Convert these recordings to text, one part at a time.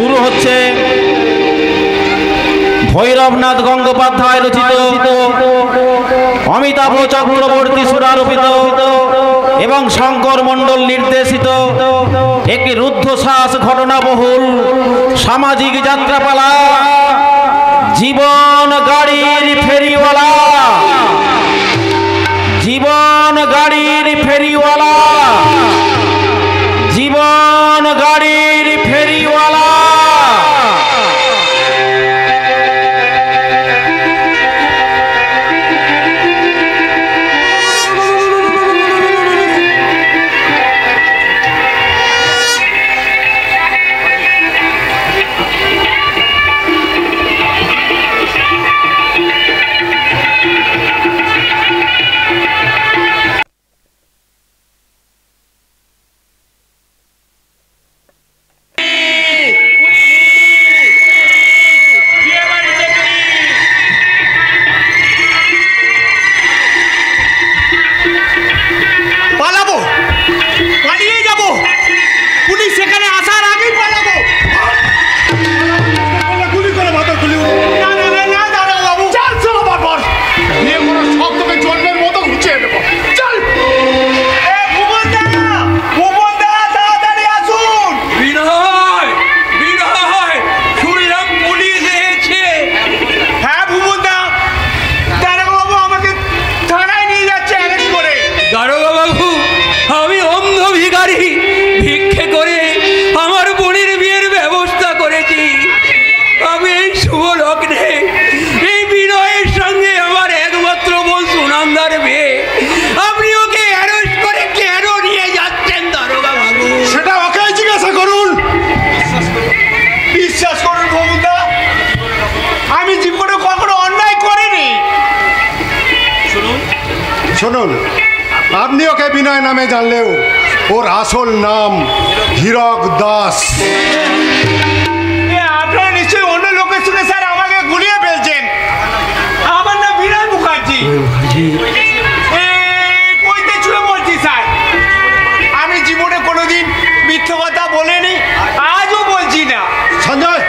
শুরু হচ্ছে ভৈরবনাথ গঙ্গোপাধ্যায় রচিত অমিতাভ চক্রবর্তী সুরারোপিত এবং শঙ্কর মণ্ডল নির্দেশিত একটি রুদ্ধশ্বাস ঘটনাবহুল সামাজিক যাত্রাপালা জীবন গাড়ির ফেরিওয়ালা। জীবন গাড়ির ফেরিওয়ালা, জীবন গাড়ির ফেরিওয়ালা। শুনুন, আপনি ওকে বিনয় নামে জানলেও ওর আসল নাম হীরক দাস। আপনারা নিশ্চয়ই অন্য লোকের শুনে স্যার আমাকে গুলিয়ে ফেলছেন। আমার নাম বিনয় মুখার্জি। কইতে ছুঁয়ে বলছি স্যার, আমি জীবনে কোনোদিন মিথ্যে কথা বলিনি, আজও বলছি না। সঞ্জয়,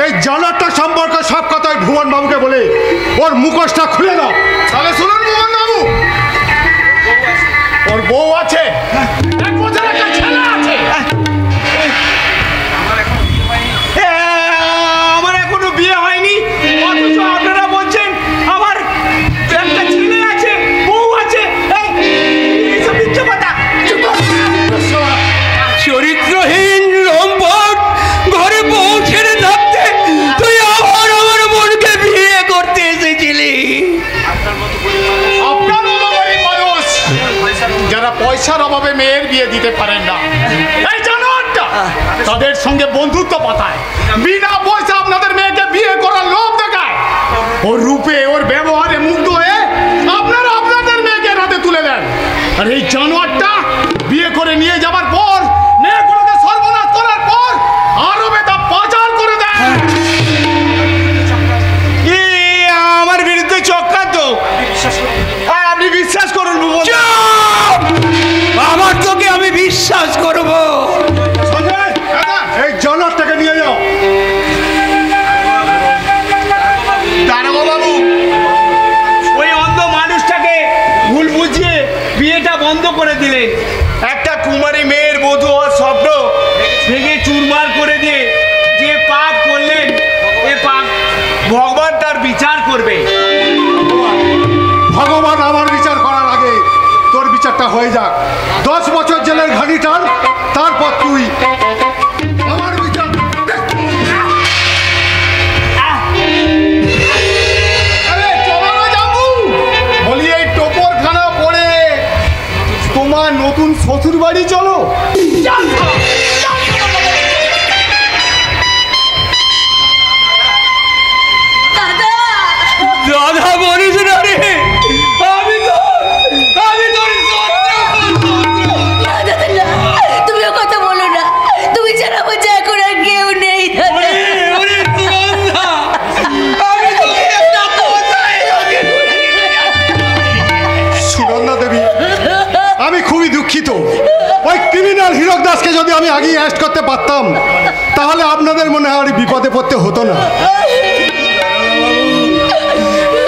এই জানারটা সম্পর্কে সব কথাই ভুবন বাবুকে বলে ওর মুখোশটা খুলে দাও। তাহলে শুনুন ভুবন বাবু, ওর বউ আছে, এক বছর একটা ছেলে আছে। আমার এখনো বিয়ে হয়নি, অথচ আপনারা বলছেন আমার একটা ছেলে আছে, বউ আছে। এইসব মিথ্যে কথা। চরিত্রহীন লম্পট, ঘরে বউ ছেড়ে থাকতে তুই আবার আমার বোনকে বিয়ে করতে এসেছিলি। আপনার মতো গরিব মানুষ যারা পয়সার অভাবে মেয়ের বিয়ে দিতে পারেন না, এই জানোয়ারটা তাদের সঙ্গে বন্ধুত্ব পাতায়, বিনা পয়সা আপনাদের মেয়েকে বিয়ে করার লোভ দেখায়। ওর রূপে, ওর ব্যবহারে মুগ্ধ হয়ে আপনারা আপনাদের মেয়েকে রাতে তুলে দেন। আর এই জানোয়ারটা বিয়ে করে নিয়ে যাবার পর, মেয়েগুলোকে সর্বনাশ করার পর আরবে তা পাচার করে দেয়। আমার বিরুদ্ধে চক্রান্ত। আপনি বিশ্বাস করুন ভুবন। আমার তোকে আমি বিশ্বাস করব? এই জানারটাকে নিয়ে যাও। দারোগা বাবু, ওই অন্ধ মানুষটাকে ভুল বুঝিয়ে বিয়েটা বন্ধ করে দিলেন। একটা কুমারী মেয়ের বধূ হওয়ার স্বপ্ন ভেঙে চুরমার করে দিয়ে যে পাপ করলেন, এ পাপ ভগবান তার বিচার করবে। ভগবান আমার বিচার করার আগে তোর বিচারটা হয়ে যাক। 10 বছর জেলের ঘানি টান, তারপর তুই আমার বিচার। বলি এই টোপরখানা পড়ে তোমার নতুন শ্বশুর বাড়ি চলো। দাদা বলিস না রে, আমি তোর তুমি কথা বলো না, তুমি ছাড়া বোঝা এখন আর কেউ নেই। সুনন্দা দেবী, আমি খুবই দুঃখিত। ওই ক্রিমিনাল হীরক দাসকে যদি আমি আগেই অ্যারেস্ট করতে পারতাম তাহলে আপনাদের মনে হয় আর বিপদে পড়তে হতো না।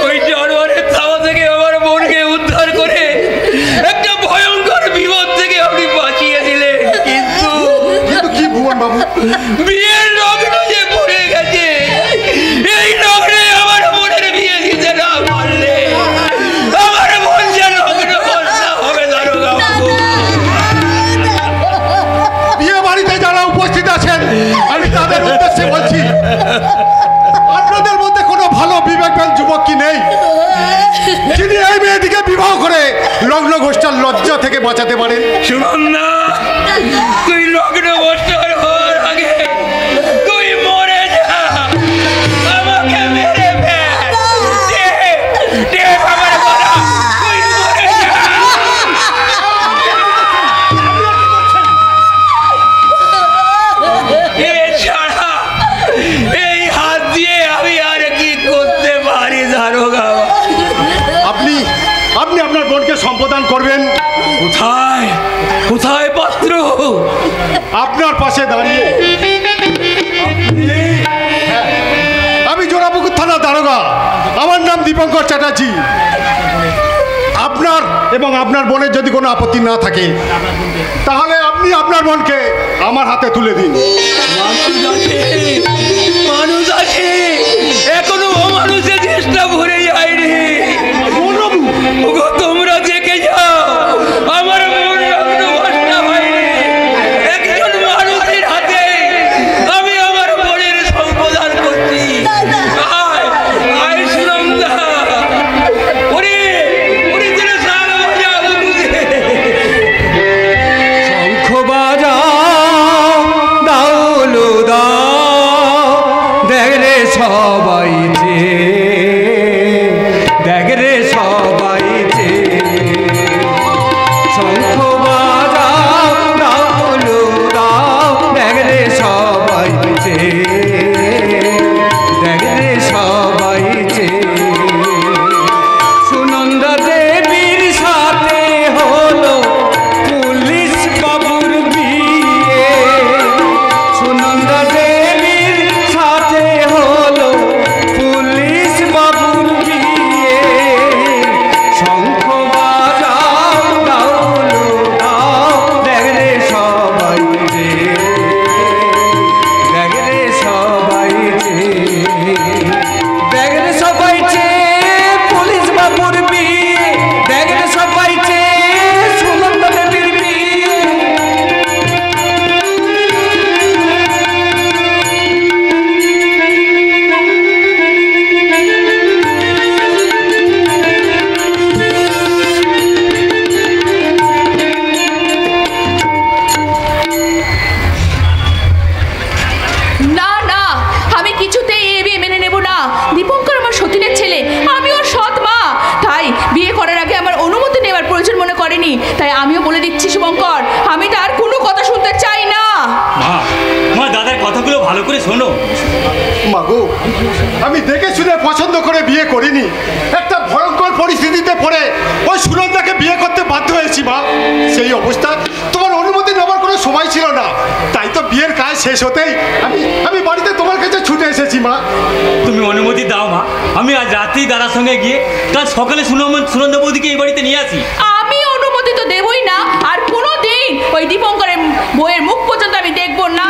ওই জানোয়ারের থাবা থেকে আমার বোনকে উদ্ধার করে একটা ভয়ঙ্কর বিপদ থেকে আপনি বাঁচিয়ে দিলেন, কিন্তু কি ভুবন বাবু, বিয়ের লগ্ন যে পড়ে গেছে, এই লগ্নে আমার বোনের বিয়ে দিতে না পারলে আমার বোন যে লগ্ন বর্ষা হবে দারোগা বাবু। বিয়ে বাড়িতে যারা উপস্থিত আছেন আমি তাদের উদ্দেশ্যে বলছি, আপনাদের মধ্যে কোনো ভালো বিবেকবান যুবক কি নেই যিনি এই মেয়েটিকে বিবাহ করে লগ্ন গোষ্ঠার লজ্জা থেকে বাঁচাতে পারেন? শুনুন না, তুই লগ্ন বর্ষার হওয়ার আগে তুই মরে যা, আমাকে মেরে ফেল, দে আমার গলা, তুই মরে যা। এছাড়া এই হাত দিয়ে আমি আর কি করতে পারি দারোগা? আপনি আপনি আপনার বোনকে সম্বোধন করবেন কোথায় কোথায় পাত্র? আপনার পাশে দাঁড়িয়ে। আমি জোড়াপুকুর থানা দারোগা, আমার নাম দীপঙ্কর চ্যাটার্জি। আপনার এবং আপনার বোনের যদি কোনো আপত্তি না থাকে তাহলে আপনি আপনার বোনকে আমার হাতে তুলে দিন। মানুষ আছে, এখনো অমানুষের চেষ্টা ভরে যায়নি। তোমরা দেখে যাও, আমার মন লগ্ন ভর্তা হয়নি। একজন মানুষের হাতে আমি আমার বোনের সম্বোধন করছি। আয় আয় সুনন্দা, ওরে ওরে যেন সার বাজা বুঝে। শঙ্খ বাজাও দাউলো দাও, দেখ রে সবাই যে, দেখ রে সবাই যে। শঙ্খ বাজাও দাউলো দাও, দেখ রে সবাই যে, দেখ রে সবাই যে। সুনন্দা দেবীর সাথে হলো পুলিশ বাবুর বিয়ে, সুনন্দা দেবীর সাথে হলো পুলিশ বাবুর বিয়ে। শঙ্খ বাজাও দাউলো দাও, দেখ রে সবাই যে, দেখ রে সবাই যে, দেখ রে সবাই যে পুলিশ বাবুর বিয়ে, দেখ রে সবাই যে সুনন্দা দেবীর বিয়ে। না না, আমি কিছুতেই এই বিয়ে মেনে নেব না। দীপঙ্কর আমার সতীনের ছেলে, আমি ওর সৎ মা, তাই বিয়ে করার আগে আমার অনুমতি নেওয়ার প্রয়োজন মনে করেনি। তাই আমিও বলে দিচ্ছি শুভঙ্কর, আমি তার কোনো কথা শুনতে চাই না। মা মা দাদার কথাগুলো ভালো করে শোনো। মাগো, আমি দেখে শুনে পছন্দ করে বিয়ে করিনি, একটা ভয়ঙ্কর পরিস্থিতিতে পড়ে ওই সুনন্দাকে বিয়ে করতে বাধ্য হয়েছি মা। সেই অবস্থা তোমার অনুমতি নেওয়ার কোনো সময় ছিল না, তাই তো বিয়ের কাজ শেষ হতেই আমি বাড়িতে তোমার কাছে ছুটে এসেছি মা। তুমি অনুমতি দাও মা, আমি আজ রাত্রেই দাদার সঙ্গে গিয়ে কাল সকালে সুনন্দা বৌদিকে এই বাড়িতে নিয়ে আসি। আমি অনুমতি তো দেবই না, আর কোনো দিন ওই দীপঙ্করের বইয়ের মুখ পর্যন্ত আমি দেখবো না।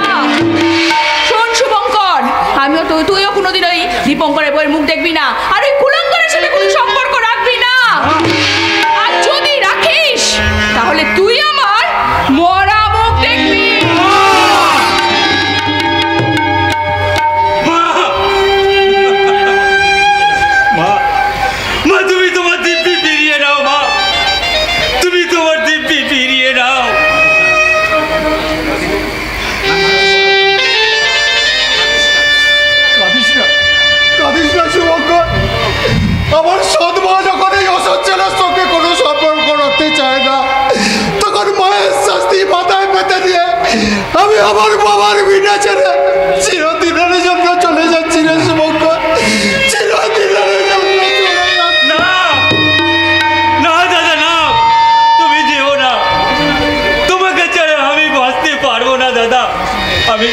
শোন শুভঙ্কর, আমিও তো তুইও কোনোদিন ওই দীপঙ্করের বইয়ের মুখ দেখবি না, আর ওই কুলঙ্করের সাথে কোনো সম্পর্ক রাখবি না। আর যদি রাখিস তাহলে তুই আমার মরা মুখ দেখবি। মা মা তুমি তোমার দিব্যি ফিরিয়ে নাও, মা তুমি তোমার দিব্যি ফিরিয়ে নাও। কাঁদিস না শুভঙ্কর, আমার সৎ মা যখন এই অসৎ ছেলের সঙ্গে কোনো সম্পর্ক রাখতে চায় না, তখন মায়ের শাস্তি মাথায় পেতে দিয়ে আমি আমার বাবার বিনা ছেড়ে চিরদিনের জন্য চলে যাচ্ছি রে শুভঙ্কর, চিরদিনের জন্য চলে যাচ্ছি। না না দাদা না, তুমি যেও না, তোমাকে ছাড়া আমি বাঁচতে পারবো না দাদা। আমি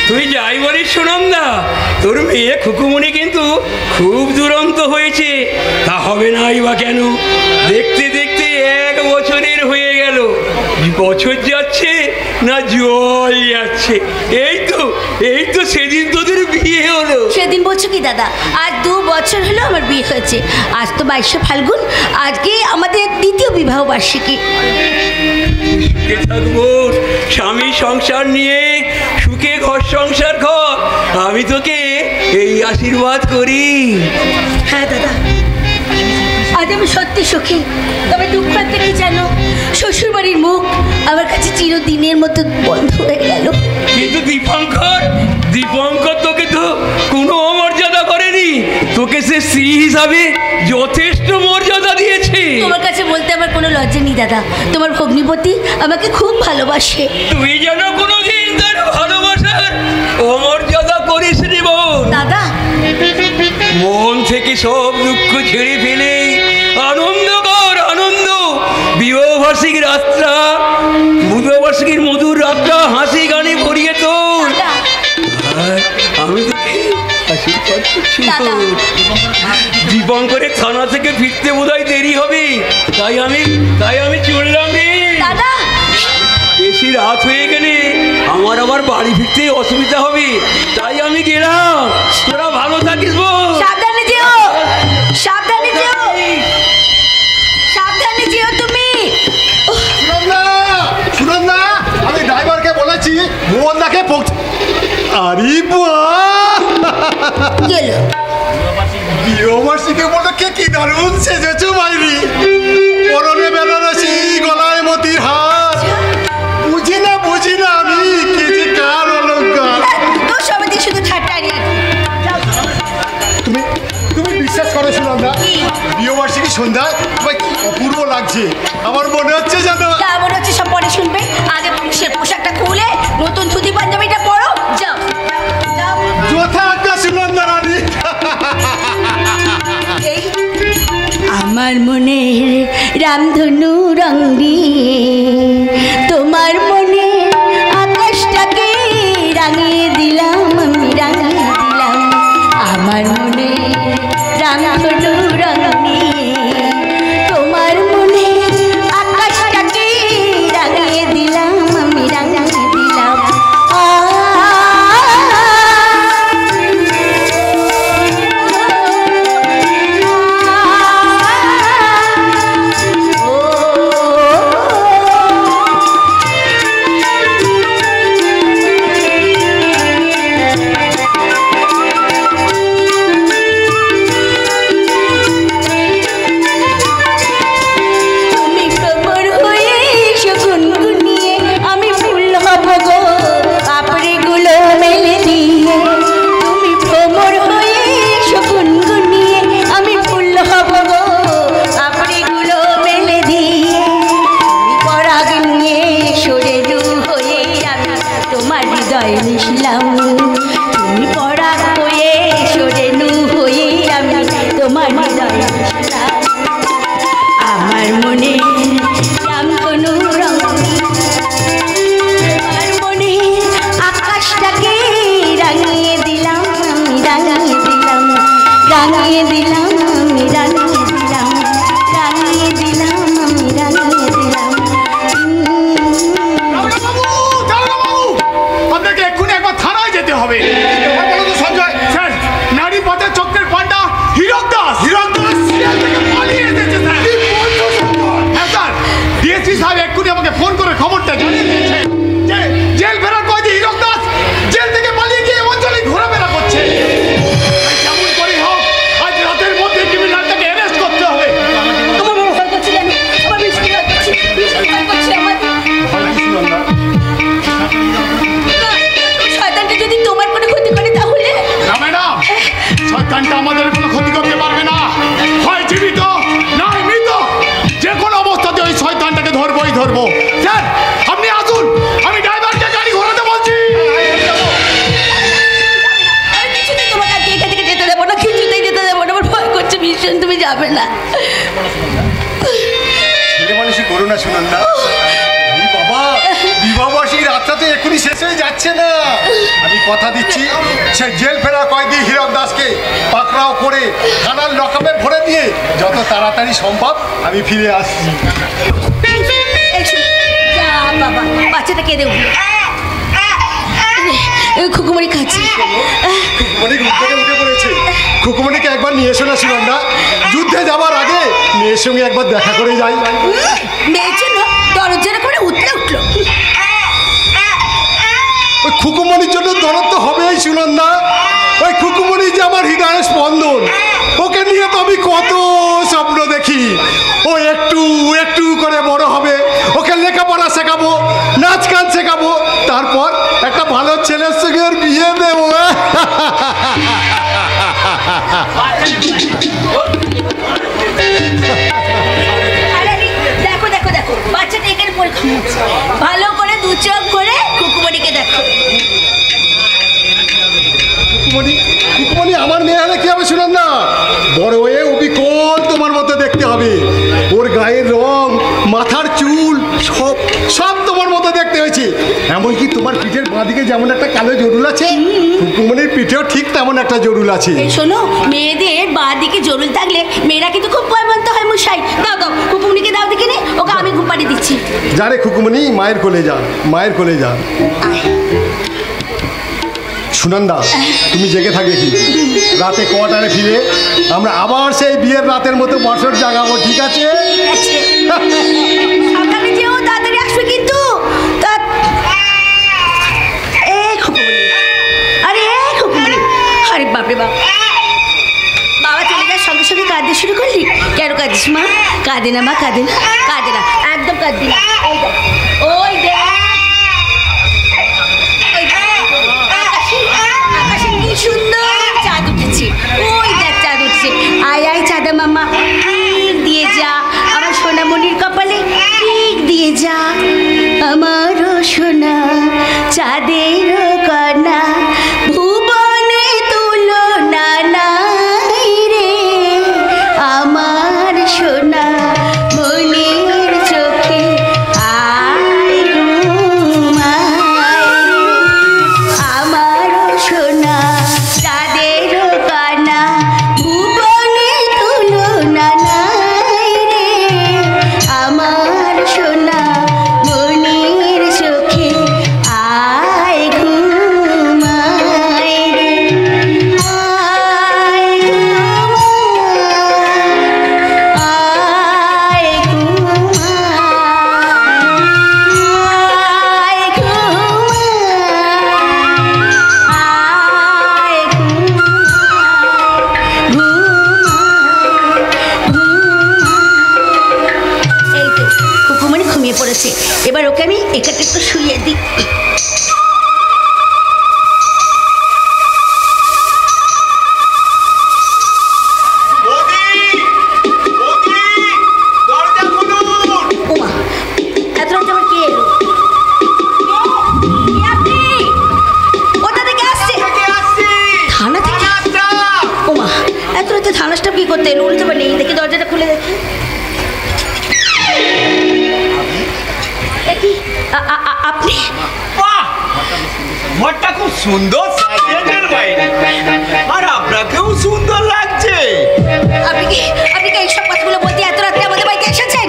তুই যাই বলিস সুনন্দা, তোর মেয়ে খুকুমনি কিন্তু খুব দুরন্ত হয়েছে। তা হবে নাই বা কেন? দেখতে দেখতে 1 বছরের হয়ে গেল। বছর যাচ্ছে না জল যাচ্ছে। এই তো সেদিন তোদের বিয়ে হলো। সেদিন বলছো কি দাদা? আজ 2 বছর হলো আমার বিয়ে হয়েছে। আজ তো 22শে ফাল্গুন, আজকে আমাদের 2য় বিবাহ বার্ষিকী। সুখে থাকবো, স্বামী সংসার নিয়ে সুখে ঘর সংসার কর, আমি তোকে এই আশীর্বাদ করি। হ্যাঁ দাদা, আজ আমি সত্যি সুখী। তবে দুঃখ একটা কি জানো? শ্বশুরবাড়ির মুখ আমার কাছে চিরদিনের মতো বন্ধ হয়ে গেল। কিন্তু দীপঙ্কর তোকে তো কোনো অমর্যাদা করেনি। তোকে সে স্ত্রী হিসাবে যথেষ্ট মর্যাদা দিয়েছে। তোমার কাছে বলতে আমার কোনো লজ্জা নেই দাদা। তোমার ভগ্নিপতি আমাকে খুব ভালোবাসে। তুই যেন কোনোদিন তার ভালোবাসার অমর্যাদা করিস নি বোন। দাদা, মন থেকে সব দুঃখ ছেড়ে ফেলে আনন্দ কর, আনন্দ। বিবাহবার্ষিকীর রাতটা, বিবাহবার্ষিকীর মধুর রাতটা হাসি গানে ভরিয়ে তোর। দাদা, আমি তোকে আশীর্বাদ করছি। দাদা। দীপঙ্করের থানা থেকে ফিরতে বোধহয় দেরি হবে, তাই আমি চললাম রে। দাদা, বেশি রাত হয়ে গেলে আমার আবার বাড়ি ফিরতে অসুবিধা হবে, তাই আমি গেলাম। তোরা ভালো থাকিস বোন। সাবধানে যেও, সাবধানে যেও, সাবধানে যেও তুমি। সুনন্দা, আমি ড্রাইভারকে বলেছি ভুবনদাকে আরে গেল বিবাহবার্ষিকী উপলক্ষে কি দারুণ সেজেছো মাইরি। পরনে বেনারসি, গলায় মতির হার। বুঝি না আমি কে যে কার অলঙ্কার। তোর সবাই শুধু ঠাট্টা আর ইয়ার্কি। তুমি বিশ্বাস করো সুনন্দা, বিবাহবার্ষিকী সন্ধ্যায় তোমায় কি অপূর্ব লাগছে। আমার মনে হচ্ছে জানো, তা মনে হচ্ছে সব পরে শুনবে। আগে পুরুষের পোশাকটা খুলে নতুন ধুতি পাঞ্জাবিটা পরো। যাও যাও। যথা আজ্ঞা সুনন্দা রানী। এই আমার মনের রামধনু রং দিয়ে তোমার মনে আকাশটাকে রাঙিয়ে দিলাম, আমি রাঙিয়ে দিলাম। আমার মনে রামধনু রং দিয়ে তোমার মনে আকাশটাকে রাঙিয়ে দিলাম, আমি রাঙিয়ে দিলাম। যাবে না। ছেলে মানুষই করো না সুনন্দা। বাবা, বিবাহবার্ষিকী রাতটা তো এখনই শেষ হয়ে যাচ্ছে না। আমি কথা দিচ্ছি, সে জেল ফেরা কয়েদি হীরক দাসকে পাকড়াও করে থানার লকআপে ভরে দিয়ে যত তাড়াতাড়ি সম্ভব আমি ফিরে আসছি। যা বাবা, বাচ্চাটা কেঁদে উঠলো। খুকুমণি খাচ্ছি। খুকুমণি ঘুম থেকে উঠে পড়েছে। খুকুমণিকে একবার নিয়ে এসো না সুনন্দা। যুদ্ধে যাবার আগে মেয়ের সঙ্গে একবার দেখা করে যাই। মেয়ের জন্য দরজা করে উঠলে উঠলো। ওই খুকুমণির জন্য দরদ তো হবেই সুনন্দা। ওই খুকুমণি যে আমার হৃদয়ের স্পন্দন, ওকে নিয়ে তো আমি কত স্বপ্ন দেখি। ও একটু একটু করে বড় হবে, ওকে লেখাপড়া শেখাবো, নাচ গান শেখাবো, তারপর একটা ভালো ছেলের সঙ্গে ওর বিয়ে দেবো। দেখো দেখো দেখো, বাচ্চাটা এখানে পড়ে ঘুমাচ্ছে। ভালো করে দু চোখ করে খুকুমণিকে দেখো। খুকুমণি আমার মেয়ে হলে কি হবে সুনন্দা? বড় হয়ে অবিকল তোমার মতো দেখতে হবে। ওর গায়ের রং, মাথার চুল সব সব তোমার মতো দেখতে হয়েছে। এমনকি তোমার পিঠের বাঁদিকে যেমন একটা কালো জরুল আছে, খুকুমণির পিঠেও ঠিক তেমন একটা জরুল আছে। এই শোনো, মেয়েদের বাঁ দিকে জরুল থাকলে মেয়েরা কিন্তু খুব ভয়ভীত হয় মশাই। দাও দাও, খুকুমণিকে দাও দিকে নে, ওকে আমি ঘুম পাড়িয়ে দিচ্ছি। যা রে খুকুমণি, মায়ের কোলে যা, মায়ের কোলে যা। সুনন্দা, তুমি জেগে থাকবে কি? রাতে কোয়ার্টারে ফিরে আমরা আবার সেই বিয়ের রাতের মতো বছর জাগাবো, ঠিক আছে? সাবধানে যেও, তাড়াতাড়ি আসবে কিন্তু। আরে বাপরে বাপ, বাবা চলে যাওয়ার সঙ্গে সঙ্গে কাঁদতে শুরু করলি? কেন কাঁদিস মা? কাঁদে না মা, কাঁদে না, কাঁদে না, একদম কাঁদবি না। ওই দেখ, আকাশে কি সুন্দর চাঁদ উঠেছে। ওই দেখ চাঁদ উঠছে। আয় আয় চাঁদা মামা, টিক দিয়ে যা আমার সোনামণির কপালে, টিক দিয়ে যা। আমারও সোনা চাঁদের কণা, ভুবনে তুলনা নাই রে। আমার সোনা মনের চোখে আয় ঘুমায় রে। আমারও সোনা চাঁদের কণা, ভুবনে তুলনা নাই রে। আমার সোনা মনের চোখে আয় ঘুমায় রে। আয় এই তো খুকুমণি ঘুমিয়ে পড়েছে। এবার ওকে আমি এখানে একটু শুয়ে দিই। ওমা, এত রাতে আবার কে এলো? কে আপনি? কোথা থেকে আসছে? থানা থেকে? ওমা, এত রাতে থানা স্টাফ কি করতে এলো? উঠতে পারেনি, দেখি দরজাটা খুলে দেখি। দেখি, আপনি? ঘরটা খুব সুন্দর সাজিয়েছেন বাইরে, আর আপনাকেও সুন্দর লাগছে। আপনি কি এইসব কথাগুলো বলতে এত রাতে আমাদের বাড়িতে এসেছেন?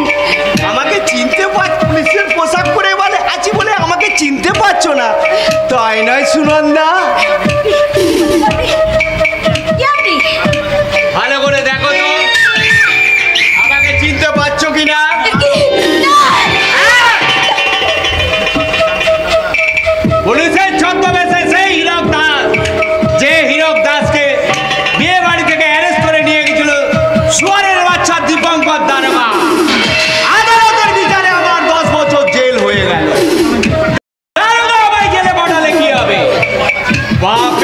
আমাকে চিনতে পারছো? পুলিশের পোশাক পরে বলে আছি বলে আমাকে চিনতে পারছো না, তাই নয় সুনন্দা? কি আপনি? ভালো করে দেখো তো, আমাকে চিনতে পারছো কিনা? পুলিশের ছদ্মবেশে সেই হীরক দাস, যে হীরক দাসকে বিয়ে বাড়ি থেকে অ্যারেস্ট করে নিয়ে গেছিল শুয়ারের বাচ্চা দীপঙ্কর দারোগা। আদালতের বিচারে আমার 10 বছর জেল হয়ে গেল। দারোগা ভাই জেলে পাঠালে কি হবে? বাপ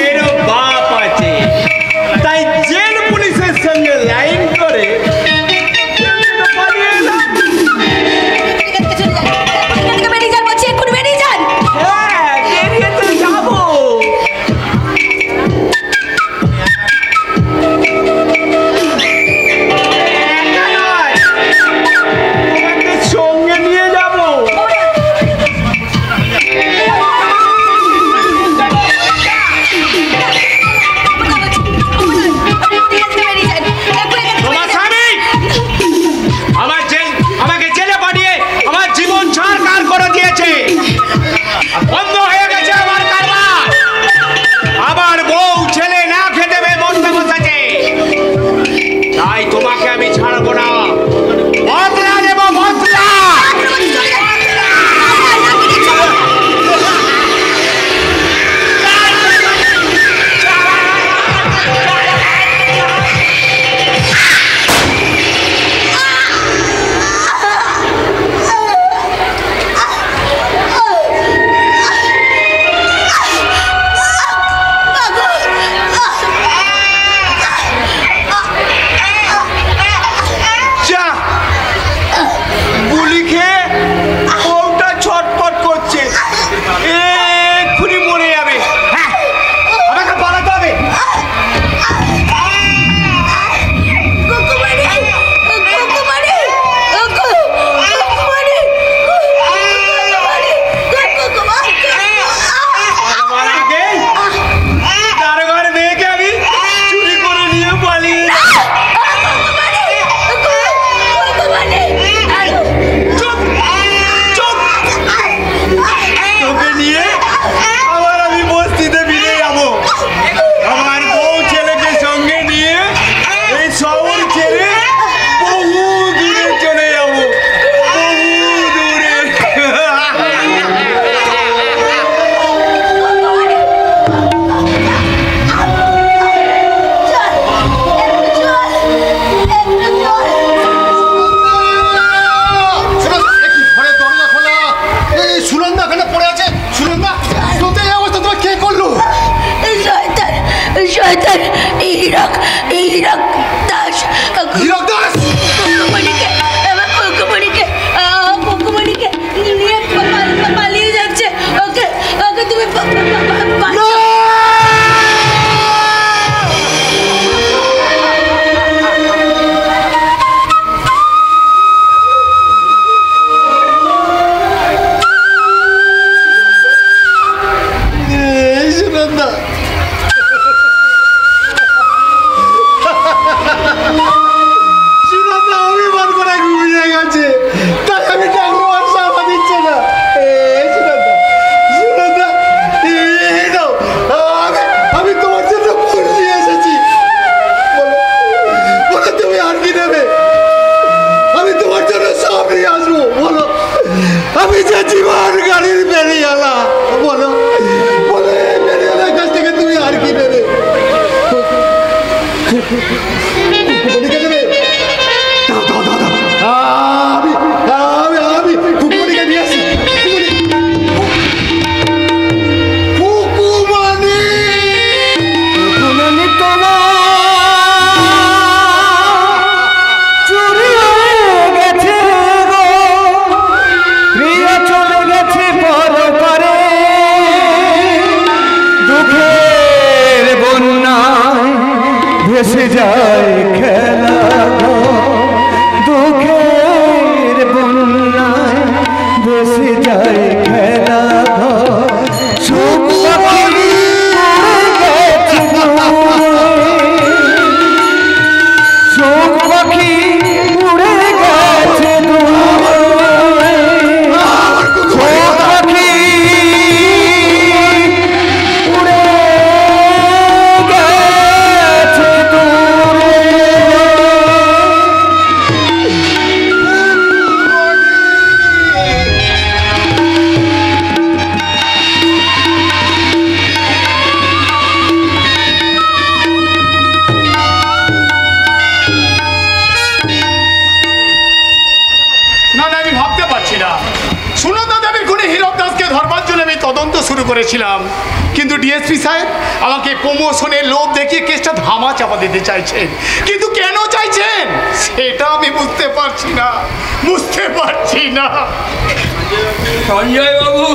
হীরক দাস হীরক দাস কুকুমণিকে আমার কুকুমণিকে নিয়ে পালিয়ে যাচ্ছে। ওকে তুমি আমি যে জীবন গাড়ির বেরিয়ালা বলো বলো বেরিয়ালার কাছ থেকে তুমি আর কি নেবে? আমি কুকুরকে নিয়ে আসি। ভেসে যায় খেলা দুঃখের বন্যায় ভেসে যায় খেলা সুখ পাখি উড়ে গেছে তদন্ত শুরু করেছিলাম, কিন্তু ডিএসপি সাহেব আমাকে প্রমোশনের লোভ দেখিয়ে কেসটা ধামা চাপা দিতে চাইছেন। কিন্তু কেন চাইছেন সেটা আমি বুঝতে পারছি না। সঞ্জয় বাবু,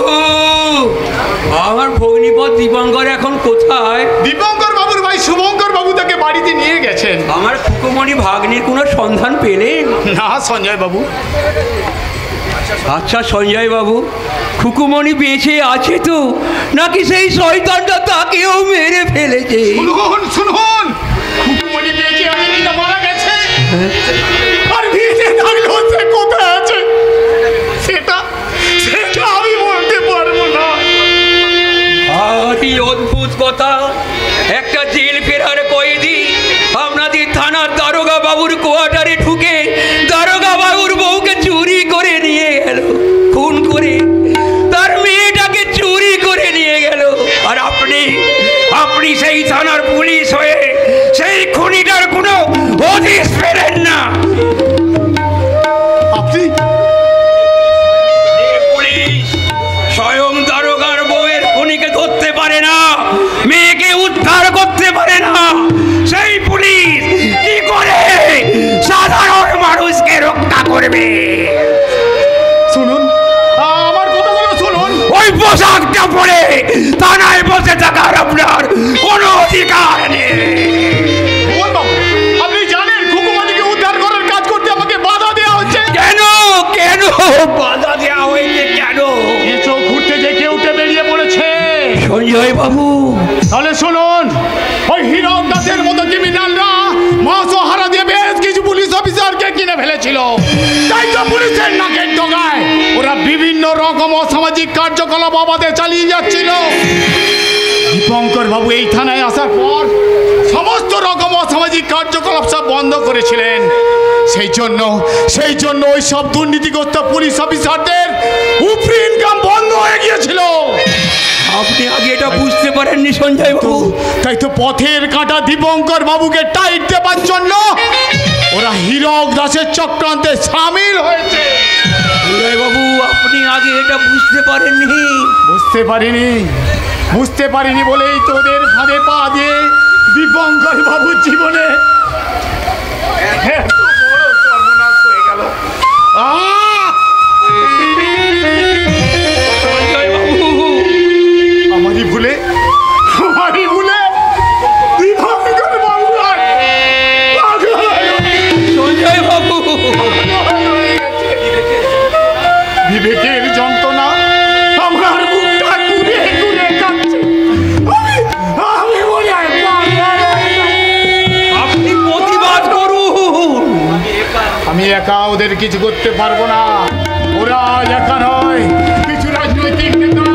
আমার ভগ্নিপদ দীপঙ্কর এখন কোথায়? দীপঙ্কর বাবুর ভাই শুভঙ্কর বাবু তাকে বাড়িতে নিয়ে গেছেন। আমার কুকুমণি ভাগ্নির কোনো সন্ধান পেলেন? না সঞ্জয় বাবু। আচ্ছা সঞ্জয় বাবু, খুকুমণি বেঁচে আছে তো, নাকি সেই শয়তানটা তাকেও মেরে ফেলেছে? শুনুন, খুকুমণি বেঁচে আছে কিনা মারা গেছে, আর বেঁচে থাকলেও সে কোথায় আছে সেটা আমি বলতে পারবো না। আরে অদ্ভুত কথা, একটা জেল ফেরার কয়েদি আপনাদের থানার দারোগা বাবুর কোয়ার্টারে ঢুকে দারোগা বাবুর বউকে চুরি করে নিয়ে গেল, খুন করে তার মেয়েটাকে চুরি করে নিয়ে গেল। আর আপনি সেই থানার পুলিশ হয়ে সেই খুনিটার কোনো হদিস পেলেন না। পুলিশ স্বয়ং দারোগার বউয়ের খুনিকে ধরতে পারে না, মেয়েকে উদ্ধার করতে পারে না, সেই পুলিশ কি করে সাধারণ মানুষকে রক্ষা করবে? শুনুন, আমার কথাগুলো শুনুন। ওই পোশাকটা পরে থানায় বসে থাকার আপনার কোনো অধিকার নেই। আপনি জানেন খুকুমণিকে উদ্ধার করার কাজ করতে আমাকে বাধা দেওয়া হচ্ছে। কেন বাধা দেওয়া হয়েছে? কেন? এসব ঘুরতে যে কেউ বেরিয়ে পড়েছে সঞ্জয় বাবু। তাহলে শুনুন, ওই হীরক দাসের মতো ক্রিমিনালরা মাছ হারা দিয়ে বেশ কিছু পুলিশ অফিসারকে কিনে ফেলেছিল। তাই তো পুলিশের নাকের ডগায় ওরা বিভিন্ন রকম অসামাজিক কার্যকলাপ আমাদের চালিয়ে যাচ্ছিল। দীপঙ্কর বাবু এই থানায় আসার পর সমস্ত রকম অসামাজিক কার্যকলাপ সব বন্ধ করেছিলেন। সেই জন্য ওই সব দুর্নীতিগ্রস্ত পুলিশ অফিসারদের উপরি ইনকাম বন্ধ হয়ে গিয়েছিল। আপনি আগে এটা বুঝতে পারেননি সঞ্জয় বাবু? তাই তো পথের কাঁটা দীপঙ্কর বাবুকে টাইট দেবার জন্য ওরা হীরক দাসের চক্রান্তে সামিল হয়েছে। সঞ্জয় বাবু, আপনি আগে এটা বুঝতে পারেননি? বুঝতে পারিনি বলেই তোদের ফাঁদে পা দিয়ে একা ওদের কিছু করতে পারবো না। ওরা একা নয়, কিছু রাজনৈতিক নেতা,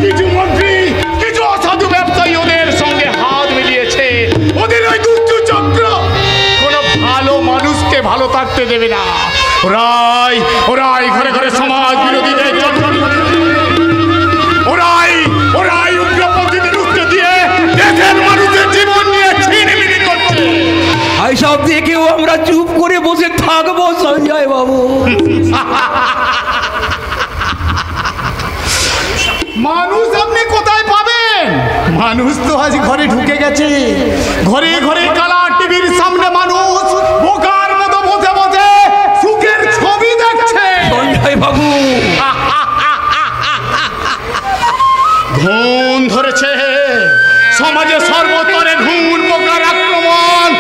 কিছু মন্ত্রী, কিছু অসাধু ব্যবসায়ী ওদের সঙ্গে হাত মিলিয়েছে। ওদের ওই দুষ্ট চক্র কোনো ভালো মানুষকে ভালো থাকতে দেবে না। ওরাই ঘরে ঘরে সমাজ বিরোধীদের চক্র, ওরাই উগ্রপন্থীদের উস্কে দিয়ে দেশের মানুষের জীবন নিয়ে ছিনিমিনি করছে। এইসব দেখেও আমরা চুপ করে বসে থাকবো সঞ্জয় বাবু? মানুষ আপনি কোথায় পাবেন? মানুষ তো আজ ঘরে ঢুকে গেছে। ঘরে ঘরে কালার টিভির সামনে মানুষ বোকার মতো বসে বসে সুখের ছবি দেখছে। সঞ্জয় বাবু, ঘুম ধরেছে, সমাজে সর্বস্তরে ঘুর পোকার আক্রমণ।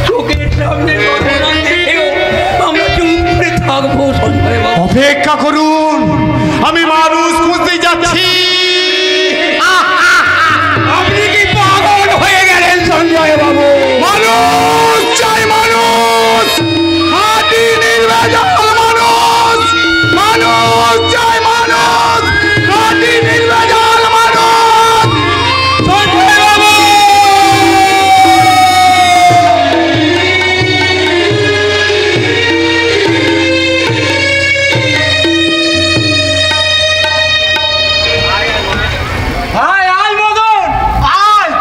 চোখের সামনে ঘটনা দেখেও আমরা চুপ করে থাকবো সঞ্জয় বাবু? অপেক্ষা করুন, আমি মানুষ খুঁজতে যাচ্ছি। আপনি কি পাগল হয়ে গেলেন সঞ্জয় বাবু? মানুষ চাই, মানুষ খাঁটি নির্ভেজাল মানুষ। মানুষ চাই, মানুষ খাঁটি নির্ভেজাল মানুষ। সঞ্জয় বাবু! আয় আয় মদন, আয়।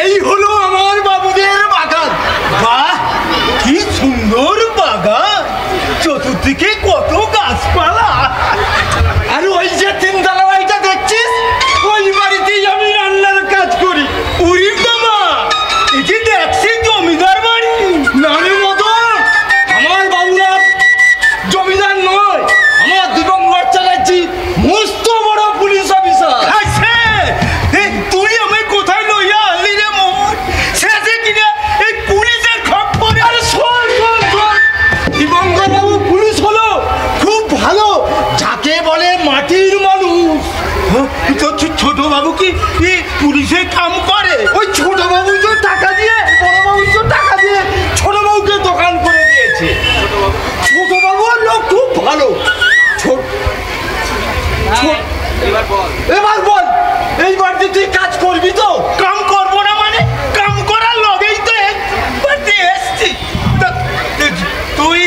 এই হলো আমার বাবুদের বাগান। বাহ, কি সুন্দর বাগান! চতুর্দিকে কত গাছপালা। আর ওই যে তিনতলা বাড়িটা দেখছিস, ওই বাড়িতেই আমি রান্নার কাজ করি। উরি বাবা, এটি দেখছি জমিদার বাড়ি। না রে মদন, আমার বাবুরা জমিদার নয়, আমার দিগম্বর চালাচ্ছি মস্ত বড় পুলিশ অফিসার। তুই আমায় কোথায় লইয়া আনলি রে মোহন? শেষে কিনা এই পুলিশের খপ্পরে। আরে শোন শোন শোন, দিগম্বর বাবু পুলিশ হলো খুব ভালো, যাকে বলে মাটির মানুষ। তো ছোট বাবু কি পুলিশে কাম করে? ওই ছোট বাবু তো টাকা দিয়ে, বড় বাবু তো টাকা দিয়ে ছোট বাবুকে দোকান করে দিয়েছে। ছোট বাবুর লোক খুব ভালো। এবার বল, এই বাড়িতে তুই কাজ করবি তো? কাম করবো না মানে? কাম করার লগেই তো বাড়িতে এসছি। তুই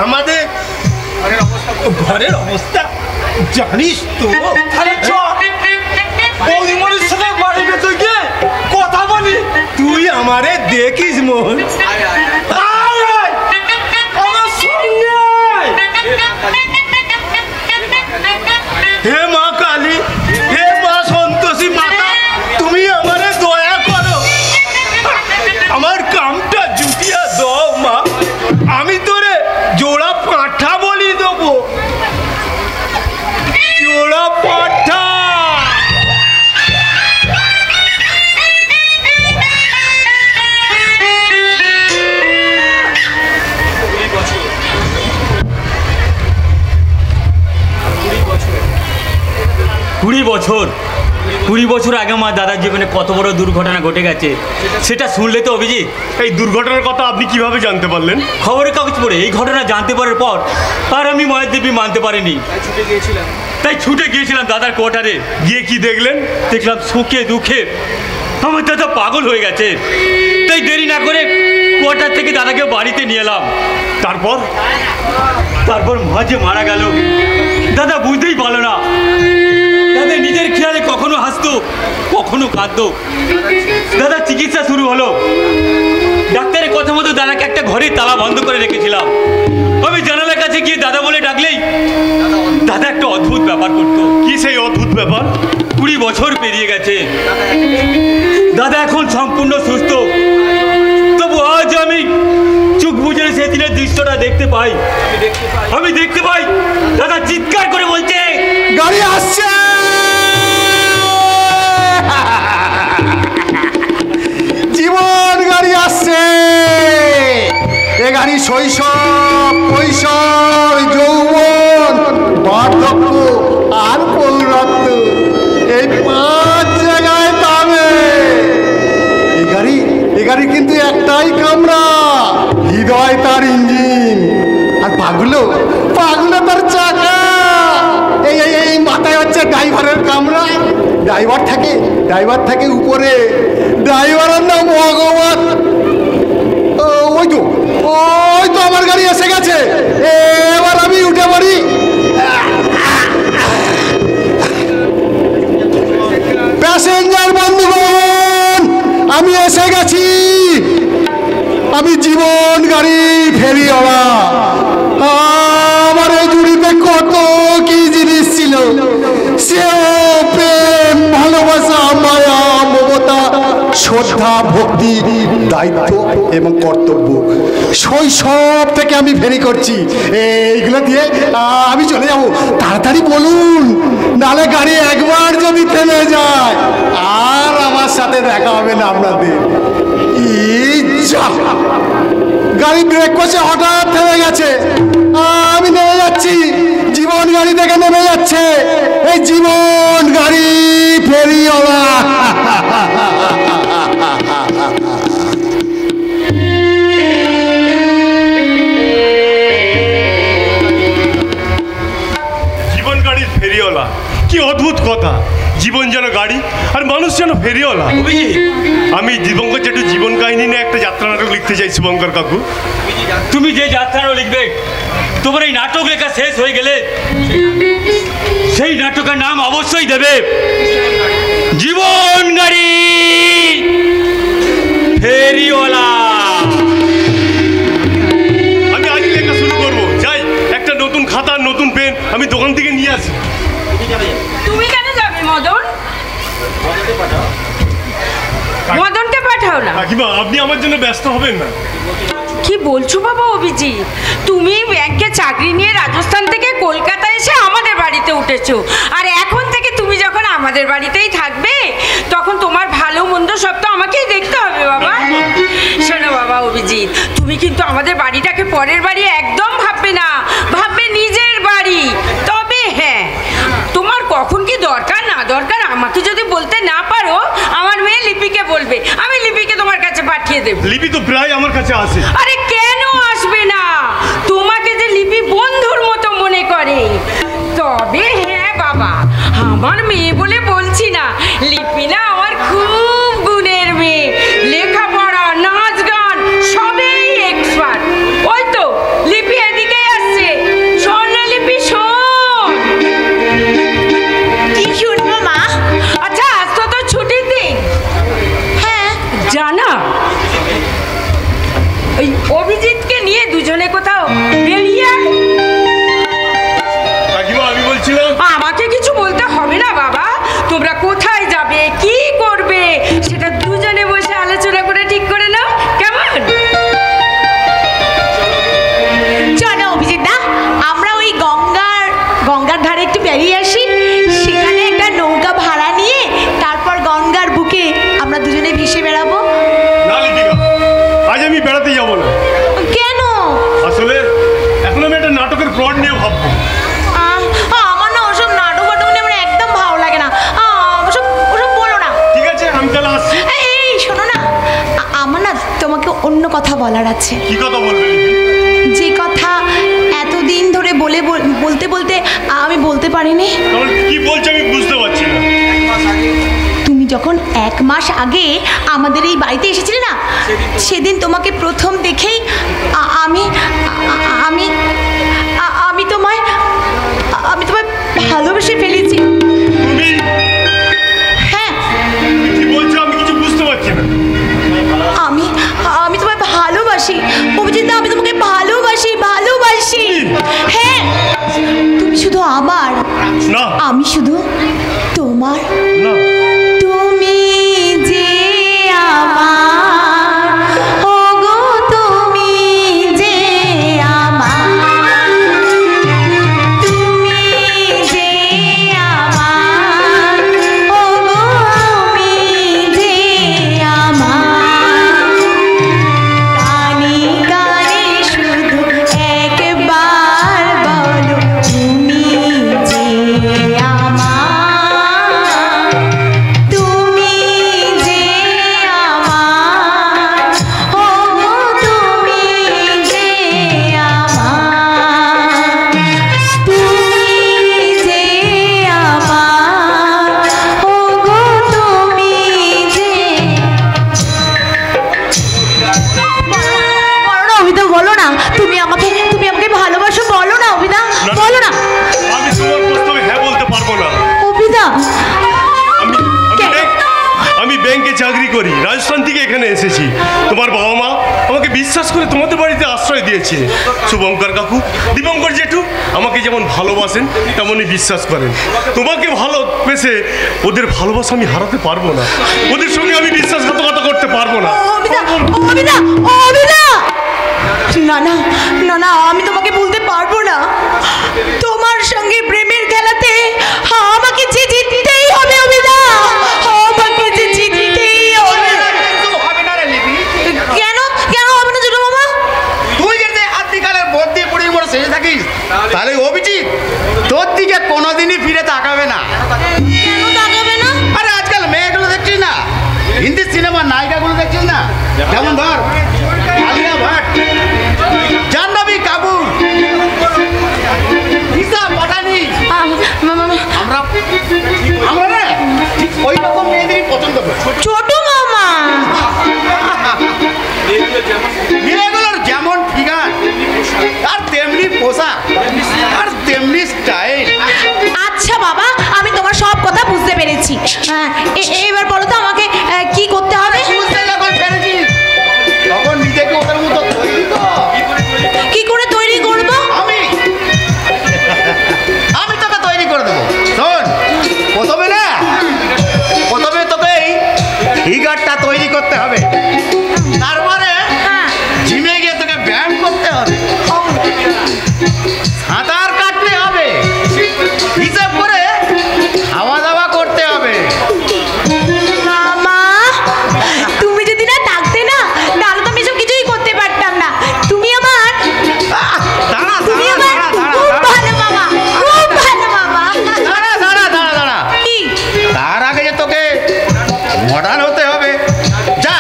আমাদের ঘরের অবস্থা জানিস তো? তাহলে বৌদিমণির সাথে বাড়ির ভেতর গিয়ে কথা বলি। তুই আমারে দেখিস মোহন। আয় আয়, আমার সঙ্গে আয়। হে মা কালী, হে মা সন্তোষী মাতা, তুমি আমারে দয়া করো, আমার কামটা জুটিয়া দাও মা। আমি তোরে জোড়া পাঁঠা বলি দেবো, জোড়া পাঁঠা। কুড়ি বছর আগে আমার দাদার জীবনে কত বড় দুর্ঘটনা ঘটে গেছে সেটা শুনলে তো অভিজিৎ। এই দুর্ঘটনার কথা আপনি কিভাবে জানতে পারলেন? খবরের কাগজ পড়ে এই ঘটনা জানতে পারার পর আর আমি মায়ের দেবী মানতে পারিনি, তাই ছুটে গিয়েছিলাম দাদার কোয়ার্টারে। গিয়ে কি দেখলেন? দেখলাম সুখে দুঃখে আমার দাদা পাগল হয়ে গেছে। তাই দেরি না করে কোয়ার্টার থেকে দাদাকে বাড়িতে নিয়ে এলাম। তারপর মা যে মারা গেল দাদা বুঝতেই পারলো না। দাদা নিজের খেয়ালে কখনো হাসতো কখনো কাঁদতো। দাদা চিকিৎসা শুরু হলো। ডাক্তারের কথা মতো দাদাকে একটা ঘরে তালা বন্ধ করে রেখেছিলাম। আমি জানালার কাছে গিয়ে দাদা বলে ডাকলেই দাদা একটা অদ্ভুত ব্যাপার করতো। কি সেই অদ্ভুত ব্যাপার? 20 বছর পেরিয়ে গেছে, দাদা এখন সম্পূর্ণ সুস্থ। তবু আজ আমি চোখ বুঝে সেদিনের দৃশ্যটা দেখতে পাই। আমি দেখতে পাই দাদা চিৎকার করে বলছে, গাড়ি আসছে। জীবন গাড়ি আসছে। এ গাড়ি শৈশব, কৈশোর, যৌবন, বার্ধক্য আর পৌরত্ব এই 5 জায়গায় থামে। এ গাড়ি কিন্তু একটাই কামরা। পাগুলো পাগুলো তার চাকা। এই এই এই মাথায় হচ্ছে ড্রাইভারের কামরা। ড্রাইভার থাকে উপরে। ড্রাইভারের নাম ভগবান। ওই তো আমার গাড়ি এসে গেছে। এবার আমি উঠে পড়ি। প্যাসেঞ্জার বন্ধুগণ, আমি এসে গেছি। আমি জীবন গাড়ি ফেরিওয়ালা। আমার এই জুড়িতে কত কি জিনিস ছিল, সে প্রেম, ভালোবাসা, মায়া, মমতা, শ্রদ্ধা, ভক্তি, দায়িত্ব এবং কর্তব্য, শৈশব থেকে আমি ফেরি করছি। এইগুলো দিয়ে আমি চলে যাব। তাড়াতাড়ি বলুন, নালে গাড়ি একবার যদি থেমে যায় আর আমার সাথে দেখা হবে না আপনাদের। গাড়ি ব্রেক করছে, হঠাৎ থেমে গেছে। আমি নেমে যাচ্ছি, জীবন গাড়ি থেকে নেমে যাচ্ছে এই জীবন গাড়ি ফেরিওয়ালা। জীবন গাড়ির ফেরিওয়ালা, কি অদ্ভুত কথা। জীবন যেন গাড়ি আর মানুষ যেন ফেরিওয়ালা। আমি দীপঙ্কর জেঠু জীবন কাহিনী নিয়ে একটা যাত্রা নাটক লিখতে চাই শুভঙ্কর কাকু। তুমি যে যাত্রাটা লিখবে, তোমার এই নাটক লেখা শেষ হয়ে গেলে সেই নাটকের নাম অবশ্যই দেবে জীবন গাড়ি ফেরিওয়ালা। আমি আজ লেখা শুরু করবো। যাই, একটা নতুন খাতা, নতুন পেন আমি দোকান থেকে নিয়ে আসি। তুমি কেন যাবে মদন? মদনকে পাঠাও না। কাকিমা, আপনি আমার জন্য ব্যস্ত হবেন না। কি বলছো বাবা অভিজিৎ? তুমি ব্যাংকে চাকরি নিয়ে রাজস্থান থেকে কলকাতা এসে আমাদের বাড়িতে উঠেছো, আর এখন থেকে তুমি যখন আমাদের বাড়িতেই থাকবে তখন তোমার ভালো মন্দ সব তো আমাকেই দেখতে হবে বাবা। শোনো বাবা অভিজিৎ, তুমি কিন্তু আমাদের বাড়িটাকে পরের বাড়ি একদম ভাববে না, ভাববে নিজের বাড়ি। তবে হ্যাঁ, তোমার কখন কি দরকার না দরকার আমাকে যদি বলতে না পারো, আমার মেয়ে লিপিকে বলবে, আমি লিপিকে তোমার কাছে পাঠিয়ে দেবো। লিপি তো প্রায় আমার কাছে আসে। আরে কেন আসবে না? তোমাকে যে লিপি বন্ধুর মতো মনে করে। তবে হ্যাঁ বাবা, আমার মেয়ে বলে বলছি না, লিপি না আমার খুব গুণের মেয়ে, লেখাপড়া, নাচ গান সবেই এক্সপার্ট। ওই তো লিপি এদিকে আসছে। শোন না লিপি, শোন। কি শুনবো মা? আচ্ছা, আজ তো তোর ছুটির দিন। হ্যাঁ জানা, ওই অভিজিৎকে নিয়ে দুজনে কোথাও বেরিয়ে আয়। কাকিমা, আমি বলছিলাম আমাকে কিছু বলতে হবে না বাবা, তোমরা কোথায় যাবে, কি করবে সেটা দুজনে বসে আলোচনা করে ঠিক করে নাও, কেমন? চলো অভিজিৎ দা, আমরা ওই গঙ্গার ধারে একটু বেরিয়ে আসি। সেখানে একটা নৌকা ভাড়া নিয়ে তারপর গঙ্গার বুকে আমরা দুজনে ভেসে বেড়াবো। না লিপিকা, আজ আমি বেড়াতে যাবো না। কেন? আসলে এখন আমি একটা নাটকের প্লট নিয়ে ভাববো। আমার না ওসব নাটক নিয়ে আমার একদম ভালো লাগে না। ওসব বলো না। ঠিক আছে, আমি তাহলে আসছি। এই শোনো না, আমার না তোমাকে অন্য কথা বলার আছে। কি কথা বলবে লিপি? যে কথা এতদিন ধরে বলতে বলতে আমি বলতে পারিনি। তাহলে কি বলছো আমি বুঝতে পারছি না। তুমি যখন 1 মাস আগে আমাদের এই বাড়িতে এসেছিলে না, সেদিন তোমাকে প্রথম দেখেই আমি আমি আমি তোমায় ভালোবেসে ফেলেছি। তুমি? হ্যাঁ, কি বলছো আমি কিছু বুঝতে পারছি না। আমি তোমায় ভালোবাসি অভিজিৎ দা, আমি তোমাকে ভালোবাসি। হ্যাঁ, তুমি শুধু আমার না, আমি শুধু তোমার। না, তুমি যে আমার, ওগো তুমি যে আমার, তুমি যে আমার, ব্যাংকে চাকরি করি, রাজস্থান থেকে এখানে এসেছি। তোমার বাবা মা আমাকে বিশ্বাস করে তোমাদের বাড়িতে আশ্রয় দিয়েছে। শুভঙ্কর কাকু, দীপঙ্কর জেঠু আমাকে যেমন ভালোবাসেন তেমনই বিশ্বাস করেন। তোমাকে ভালোবেসে ওদের ভালোবাসা আমি হারাতে পারবো না, ওদের সঙ্গে আমি বিশ্বাসঘাতকতা করতে পারবো না। না না না না, আমি তোমাকে বলতে পারবো না। তোমার সঙ্গে প্রেমের খেলাতে আমাকে যে জিততেই হবে অবিদা, আমাকে যে জিততেই হবে। কেন কেন হবে না ছোট মামা? তুই যদি আদিকালের বদ্যি পড়ে বড় শেষে থাকিস তাহলে অভিজিৎ তোর দিকে কোনোদিনই ফিরে তাকাবে না। কেন তাকাবে না? আরে আজকাল মেয়েগুলো দেখছিস না, হিন্দি সিনেমার নায়িকাগুলো দেখছিস না, যেমন ধর আলিয়া ভাট, জাহ্নবী কাপুর, দিশা পাটানি, আমরা না ঠিক ওই রকম মেয়েদেরই পছন্দ করি। ছোট মামা, মেয়েগুলোর যেমন ফিগার আর তেমনি পোশাক আর তেমনি স্টাইল। আচ্ছা বাবা, আমি তোমার সব কথা বুঝতে পেরেছি। এবার বলো তো আমাকে কি করতে হবে? বুঝতে যখন পেরেছিস তখন নিজেকে ওদের মতো তৈরি কর। কি করে তৈরি করব? আমি তোকে তৈরি করে দেবো। শোন, প্রথমে তোকে এই ফিগারটা তৈরি করতে হবে, তারপরে জিমে গিয়ে তোকে ব্যায়াম করতে হবে, সাঁতার কাটতে হবে, হিসাব করে খাওয়া দাওয়া করতে হবে। মামা, তুমি যদি না থাকতে না তাহলে তো আমি সব কিছুই করতে পারতাম না। তুমি আমার খুব ভালো মামা, খুব ভালো মামা। দাঁড়া, কি? তার আগে যে তোকে মডার্ন হতে হবে। যা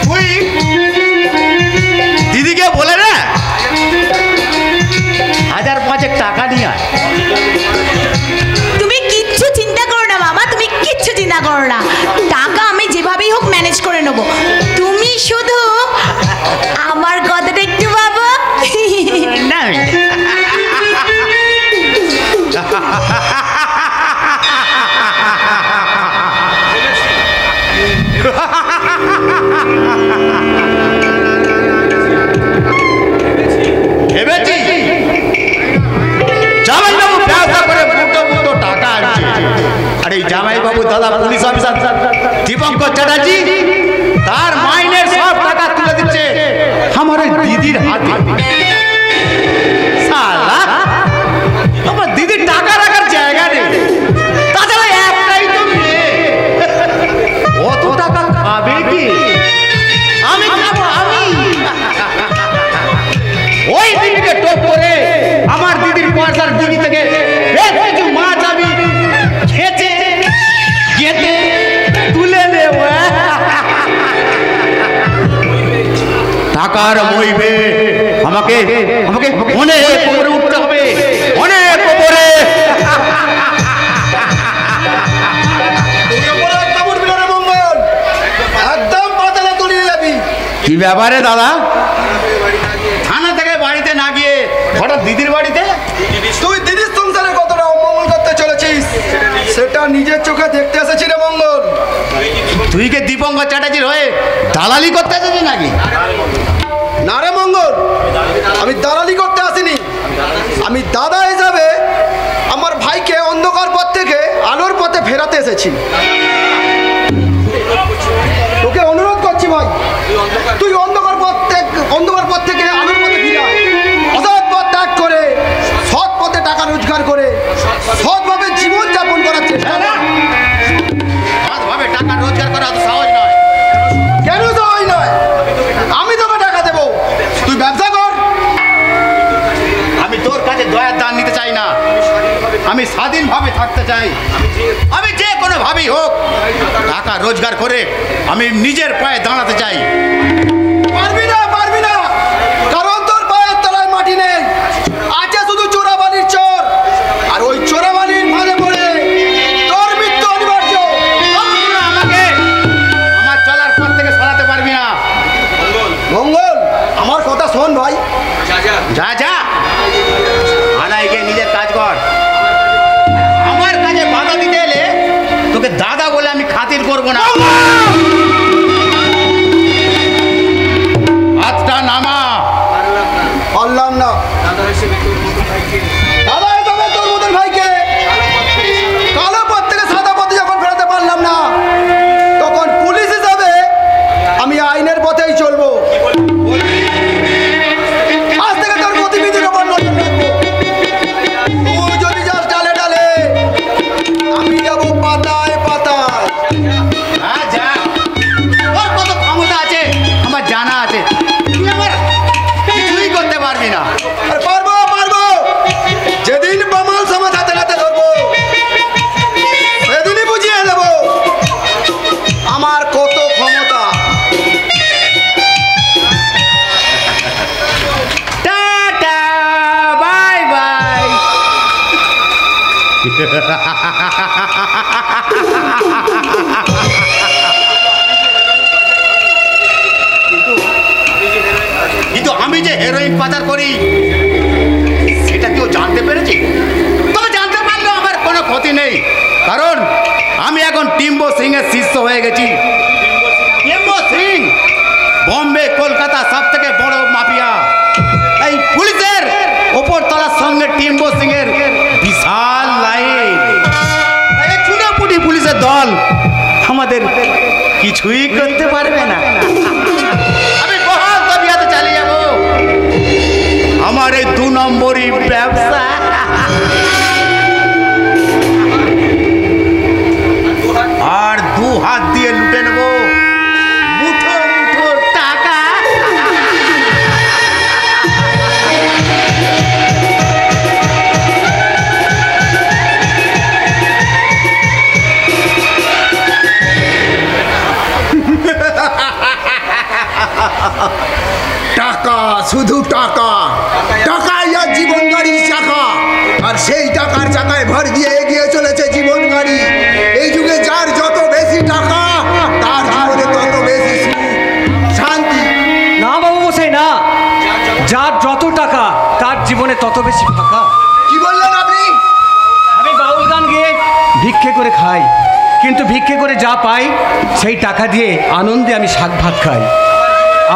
তুই দিদিকে বলে না 1000-5 টাকা নিয়ে আয়। তুমি কিচ্ছু চিন্তা করো না মামা, তুমি কিচ্ছু চিন্তা করো না। টাকা আমি যেভাবেই হোক ম্যানেজ করে নেবো। তুমি শুধু আমার কথাটা একটু ভাবো। না ভেবেছি জামাইবাবু ব্যবসা করে মুটো টাকা আনছে, আর এই জামাইবাবু দাদা পুলিশ অফিসার দীপঙ্কর চ্যাটার্জি তার মাইনের সব টাকা তুলে দিচ্ছে আমার ওই দিদির হাতে। শালা, আমার দিদির টাকা রাখার জায়গা নেই, তাছাড়া একটাই তো মেয়ে, অত টাকা খাবে কি? আমি খাবো, আমি ওই দিদিকে টোপ করে আমার দিদির পয়সার দিদি থেকে বেশ কিছু মাছ আমি খেতে গেতে তুলে নেব। টাকার মইবে আমাকে অনেক উপরে উঠতে হবে, অনেক উপরে। একদম পাতালে তলিয়ে যাবি। কি ব্যাপারে দাদা? থানা থেকে বাড়িতে না গিয়ে হঠাৎ দিদির বাড়িতে? তুই দিদির সংসারে কতটা অমঙ্গল করতে চলেছিস সেটা নিজের চোখে দেখতে এসেছি রে মঙ্গল। তুই কি দীপঙ্কর চ্যাটার্জির হয়ে দালালি করতে এসেছিস নাকি? না রে মঙ্গল, আমি দালালি করতে আসিনি। আমি দাদা হিসাবে আমার ভাইকে অন্ধকার পথ থেকে আলোর পথে ফেরাতে এসেছি। তোকে অনুরোধ করছি ভাই, তুই অন্ধকার পথ থেকে আলোর পথে ফিরে আয়। অসৎ পথ ত্যাগ করে সৎ পথে টাকা রোজগার করে সৎভাবে জীবন যাপন করার চেষ্টা কর। সৎভাবে টাকা রোজগার করা অত সহজ নয়। কেন সহজ নয়? আমি তোকে টাকা দেবো, তুই ব্যবসা কর। আমি তোর কাছে দয়ার দান নিতে চাই না, আমি স্বাধীনভাবে থাকতে চাই। আমি যে কোনো ভাবেই হোক টাকা রোজগার করে আমি নিজের পায়ে দাঁড়াতে চাই। পারবি না, কারণ তোর পায়ের তলায় মাটি নেই, আছে শুধু চোরাবালির চোর। আর ওই চোরাবালির ফাঁদে পড়ে তোর মৃত্যু অনিবার্য। আমাকে আমার চলার পথ থেকে সরাতে পারবি না। মঙ্গল, আমার কথা শোন ভাই। যা আনায় গিয়ে নিজের কাজ কর। আমার কাজে বাধা দিতে এলে তোকে দাদা বলে আমি খাতির করবো না। শিষ্য হয়ে গেছি। টিম্বো সিং বম্বে কলকাতা সব থেকে বড় মাফিয়া। এই পুলিশের ওপর তলার সঙ্গে টিম্বো সিং এর বিশাল লাইন। এই চুনাপুটি পুলিশের দল আমাদের কিছুই করতে পারবে না। আমি বহাল তবিয়াতে চালিয়ে যাবো আমার এই 2 নম্বরই ব্যবসা। আর 2 হাত দিয়ে লুটে নেবো মুঠো মুঠো টাকা। টাকা, শুধু টাকা, টাকাই আর জীবন গাড়ির চাকা। আর সেই টাকার চাকায় ভর দিয়ে এগিয়ে চলেছে জীবন গাড়ি। এই যুগে যার যত বেশি টাকা তার জীবনে তত বেশি শান্তি। না বাবু মশাই না, যার যত টাকা তার জীবনে তত বেশি ফাঁকা। কি বললেন আপনি? আমি বাউল গান গেয়ে ভিক্ষে করে খাই, কিন্তু ভিক্ষে করে যা পাই সেই টাকা দিয়ে আনন্দে আমি শাক ভাত খাই।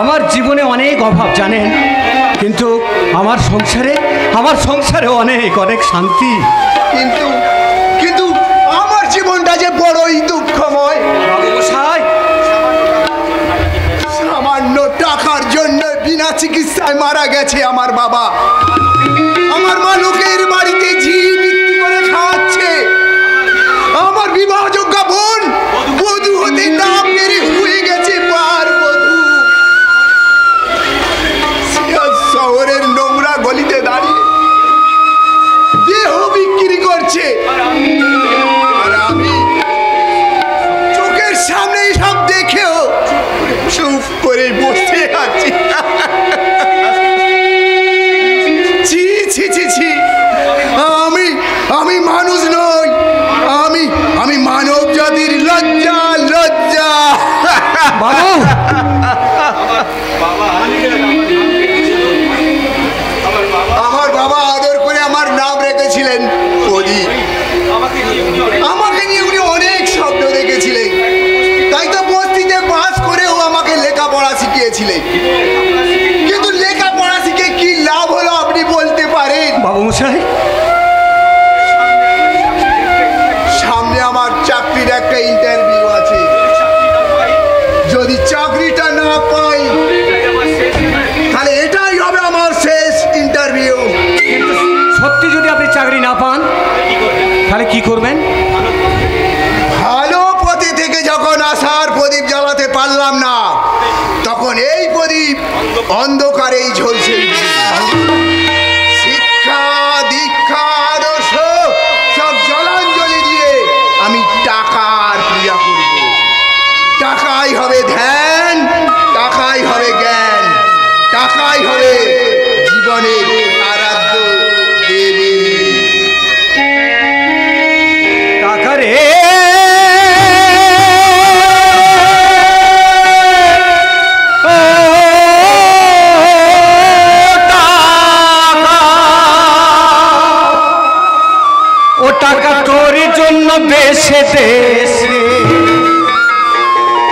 আমার জীবনে অনেক অভাব জানেন, কিন্তু আমার সংসারে অনেক অনেক শান্তি। কিন্তু কিন্তু আমার জীবনটা যে বড়ই দুঃখময়। বাবু মশাই, সামান্য টাকার জন্য বিনা চিকিৎসায় মারা গেছে আমার বাবা। আমার মা লোকের বাড়িতে ঝি বিক্রি করে খাওয়াচ্ছে। আমার বিবাহযোগ্য বোন বধূ হতে না পেরে হয়ে গেছে পার বধূ। শহরের নোংরা গলিতে দাঁড়িয়ে দেহ বিক্রি করছে, আর আমি চোখের সামনে সব দেখেও চুপ করে বসে আছি। ছি ছি ছি ছি, আমি মানুষ নই, আমি মানব জাতির লজ্জা লজ্জা। বাবু আমার বাবা আদর করে আমার নাম রেখেছিলেন প্রদীপ। আমাকে নিয়ে উনি অনেক স্বপ্ন দেখেছিলেন, তাই তো বস্তিতে বাস করেও আমাকে লেখাপড়া শিখিয়েছিলেন। কিন্তু লেখাপড়া শিখে কি লাভ হলো আপনি বলতে পারেন? বাবু মশাই, সামনে আমার চাকরির একটা ইন্টারভিউ আছে। যদি চাকরিটা না পাই তাহলে এটাই হবে আমার শেষ ইন্টারভিউ। কিন্তু সত্যি যদি আপনি চাকরি না পান তাহলে কি করবেন? ভালো পথে থেকে যখন আসার প্রদীপ জ্বালাতে পারলাম না, তখন এই প্রদীপ অন্ধকারেই ঝলসে। শিক্ষা দীক্ষা আদর্শ সব জলাঞ্জলি দিয়ে আমি টাকার ক্রিয়া করব। টাকাই হবে ধ্যান, টাকাই হবে জ্ঞান, টাকাই হবে জীবনের আরাধ্য দেবী। টাকা রে ও টাকা তোর জন্য দেশে দেশে,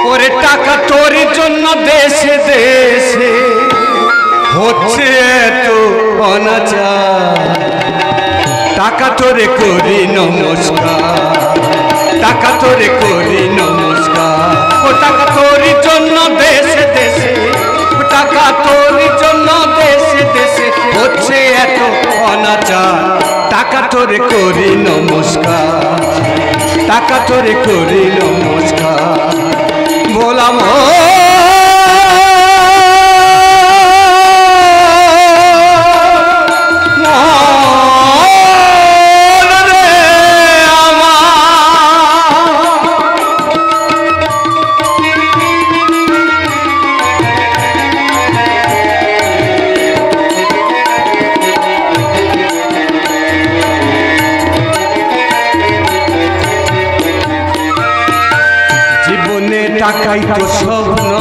ওরে টাকা তোর জন্য দেশে দেশে হচ্ছে এত অনাচার। টাকা তোরে করি নমস্কার, টাকা তোরে করি নমস্কার। ও টাকা তোর জন্য দেশে দেশে, ও টাকা তোর জন্য দেশে দেশে হচ্ছে এত অনাচার। টাকা তোরে করি নমস্কার, টাকা তোরে করি নমস্কার। বললাম টাকাই তো স্বপ্ন,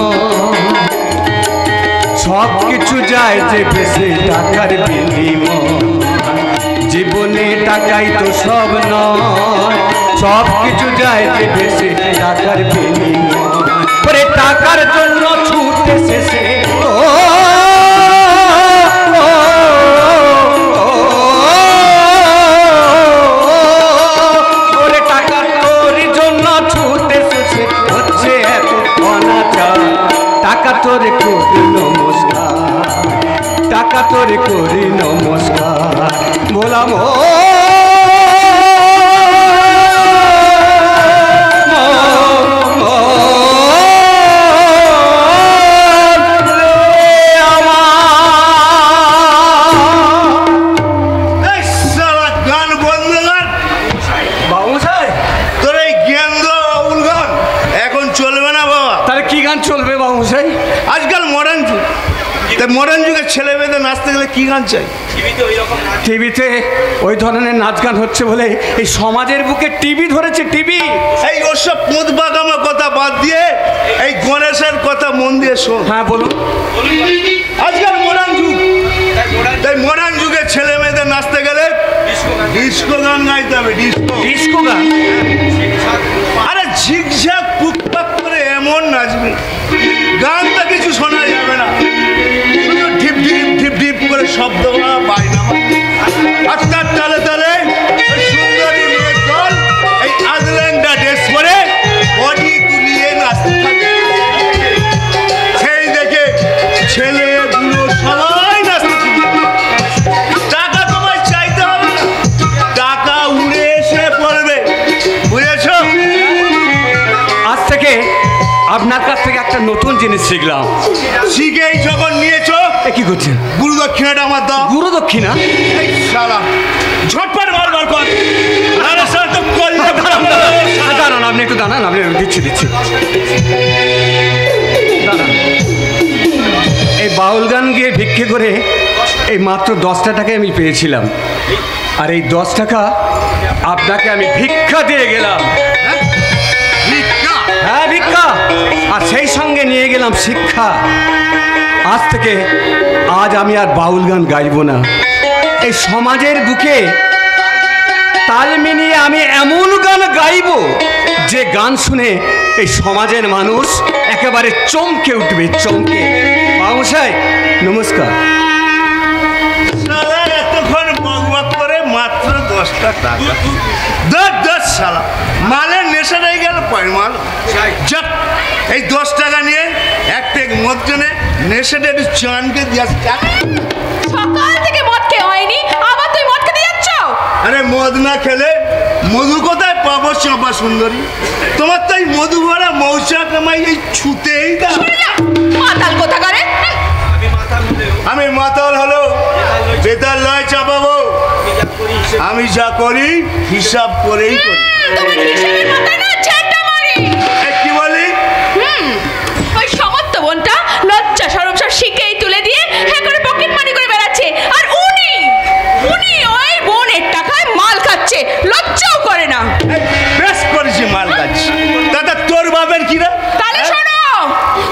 সব কিছু যায় যে বেশি টাকার বিনিময়। জীবনে টাকাই তো সব নয়, সব কিছু যায় যে ভেসে টাকার বিনিময়, ওরে টাকার জন্য ছুটে শেষে ওরে টাকা তোর জন্য ছুটে শেষে হচ্ছে এত অনাচার। টাকা তোরে করি নমস্কার, টাকা তোরে করি নমস্কার, বললাম ও চলবে বাবুসাই? আজকাল মডার্ন যুগ, তাই মডার্ন যুগের ছেলে মেয়েদের নাচতে গেলে কি গান চাই? টিভিতে ওই ধরনের নাচ গান হচ্ছে বলে এই সমাজের বুকে টিভি ধরেছে, টিভি। এই ওসব পোঁত বাগামা কথা বাদ দিয়ে এই গণেশের কথা মন দিয়ে শোন। হ্যাঁ বলুন। আজকাল মডার্ন যুগ, তাই মডার্ন যুগের ছেলে মেয়েদের নাচতে গেলে ডিস্কো গান গাইতে হবে। ডিস্কো গান? আরে ঝিকঝাক পুকপাক করে এমন নাচবে, গানটা কিছু শোনা যাবে না, শুধু ঢিপ ঢিপ ঢিপ ঢিপ করে শব্দ বাইনা আর তার তালে তালে সুন্দরী মেয়ের দল এই আজল্যান্ডা ড্রেস পরে বডি তুলিয়ে নাচতে থাকে। সেই দেখে ছেলে বুড়ো সবাই নাচতে থাকে। টাকা তোমায় চাইতে হবে না, টাকা উড়ে এসে পড়বে, বুঝেছ? আজ থেকে আপনার কাছ থেকে একটা নতুন জিনিস শিখলাম। শিখেই যখন নিয়েছো কি করছেন? গুরু দক্ষিণাটা আমার দাও। গুরু দক্ষিণা? এই শালা ঝটপট মারবার পর দাঁড়ান, আপনি একটু দাঁড়ান, আপনি দিচ্ছি দাঁড়ান। এই বাউল গান গিয়ে ভিক্ষে করে এই মাত্র 10টা টাকায় আমি পেয়েছিলাম, আর এই 10 টাকা আপনাকে আমি ভিক্ষা দিয়ে গেলাম। হ্যাঁ ভিক্ষা, আর সেই সঙ্গে নিয়ে গেলাম শিক্ষা। আজ থেকে আমি আর বাউল গান গাইব না। এই সমাজের বুকে তাল মিলিয়ে আমি এমন গান গাইব যে গান শুনে এই সমাজের মানুষ একেবারে চমকে উঠবে, চমকে। বাবুসাই নমস্কার। এতক্ষণ বকবক করে মাত্র 10টা টাকা, 10 শালা মালের নেশা হয়ে গেল। মাল যাক, এই 10 টাকা নিয়ে এক পেগ মদ জেনে নেশাটা একটু চানকে দিয়ে সকাল থেকে মদ খেয়ে হয়নি, আবার তুই মদ খেতে যাচ্ছ? আরে মদ না খেলে মধু কোথায় পাবো চাপা সুন্দরী? তোমার তো এই মধু ভরা মৌসা কামাই এই ছুতেই না। মাতাল কোথা করে? আমি মাতাল হলো বেতাল নয় চাপাবো, আমি যা করি হিসাব করেই করি। তোমার হিসাবের মাথায় না ঝাঁটা মারি। কি বলি? ওই সমস্ত বোনটা লজ্জা শরম সব শিখেই তুলে দিয়ে হ্যাঁ করে পকেট মানি করে বেড়াচ্ছে, আর উনি ওই বোনের টাকায় মাল খাচ্ছে, লজ্জাও করে না। বেশ করেছি মাল খাচ্ছি, দাদা তোর বাপের কি রে? তাহলে শোনো,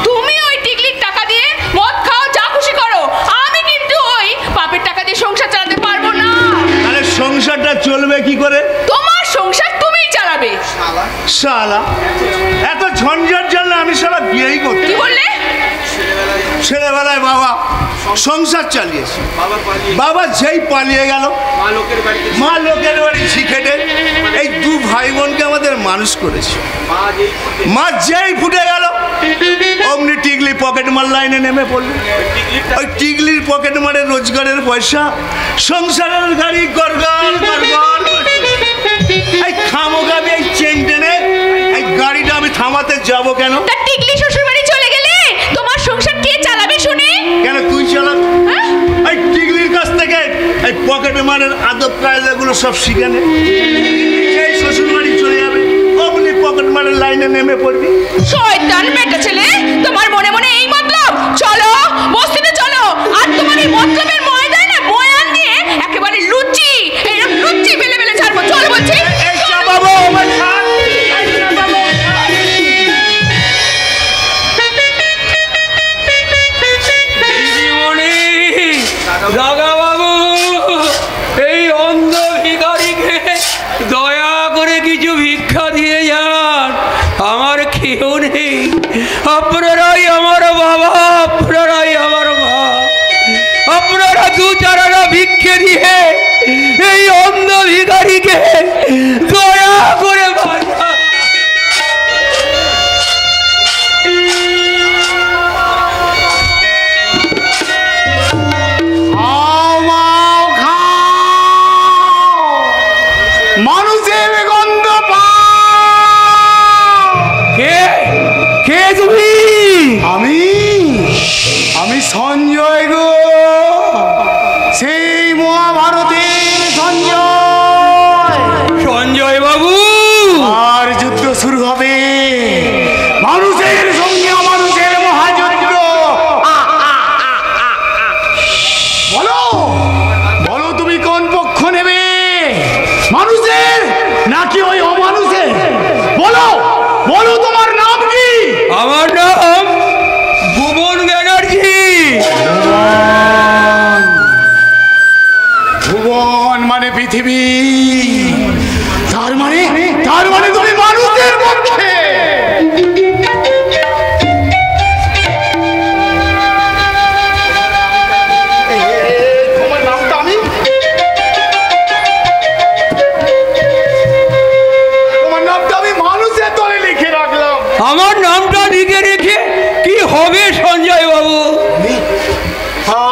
তুমি ওই টিকলির টাকা দিয়ে মদ খাও, যা খুশি করো, আমি কিন্তু ওই বাপের টাকা দিয়ে সংসার চালাতে পারবো না। তাহলে সংসারটা চলবে কি করে? তোমার সংসার তুমিই চালাবে। শালা এত ঝঞ্ঝার জন্য আমি শালা বিয়েই করতে। কি বললে? ছেলেবেলায় বাবা সংসার চালিয়েছে, বাবা যেই পালিয়ে গেল মা লোকের বাড়ি ঝিখেটে এই 2 ভাই বোনকে আমাদের মানুষ করেছে। মা যেই ফুটে গেল অমনি টিকলি পকেট মার লাইনে নেমে পড়ল। ওই টিকলির পকেট মারে রোজগারের পয়সা সংসারের গাড়ি গড়গড় গড়গড়। এই খামোগাবি এই চেন টেনে এই গাড়িটা আমি থামাতে যাব কেন? তা টিকলি শ্বশুর বাড়ি চলে গেলে তোমার সংসার কে চালাবে শুনি? কেন তুই চালাবি? এই টিকলির কাছ থেকে এই পকেটে মারের আদব কায়দাগুলো সব শিখে নে। সেই শ্বশুর বাড়ি চলে যাবে অমনি পকেট মারের লাইনে নেমে পড়বি। শয়তান বেটা ছেলে, তোমার মনে মনে এই মতলব? চলো বস্তিতে চলো, আর তোমার এই মতলবের ময়দানে না বয়ান দিয়ে একেবারে লুচি, এইরকম লুচি বেলে বেলে ছাড়বো। চলো বলছি। এই চাপাবো আমার হাত, এই চাপাবো। দাদা বাবু, এই অন্ধ ভিখারিকে দয়া করে কিছু ভিক্ষা নেই। আপনারাই আমার বাবা, আপনারাই আমার মা। আপনারা দু চারারা ভিক্ষে দিয়ে এই অন্ধ ভিখারিকে দয়া করে বাঁচা। মানুষের গন্ধ কে কে তুমি? আমি সঞ্জয় গো, সেই মহাভারতের সঞ্জয়। সঞ্জয় বাবু, আর যুদ্ধ শুরু হবে, মানুষের সঙ্গে মানুষের মহাযুদ্ধ। বলো বলো, তুমি কোন পক্ষ নেবে, মানুষের নাকি ওই অমানুষের? বলো বলো, তোমার নাম কি? আমার নাম ভুবন ব্যানার্জি। ভুবন মানে পৃথিবী, তার মানে তুমি মানুষের পক্ষে। তোমার নামটা আমি মানুষের দলে লিখে রাখলাম। আমার নামটা লিখে রেখে কি হবে সঞ্জয় বাবু?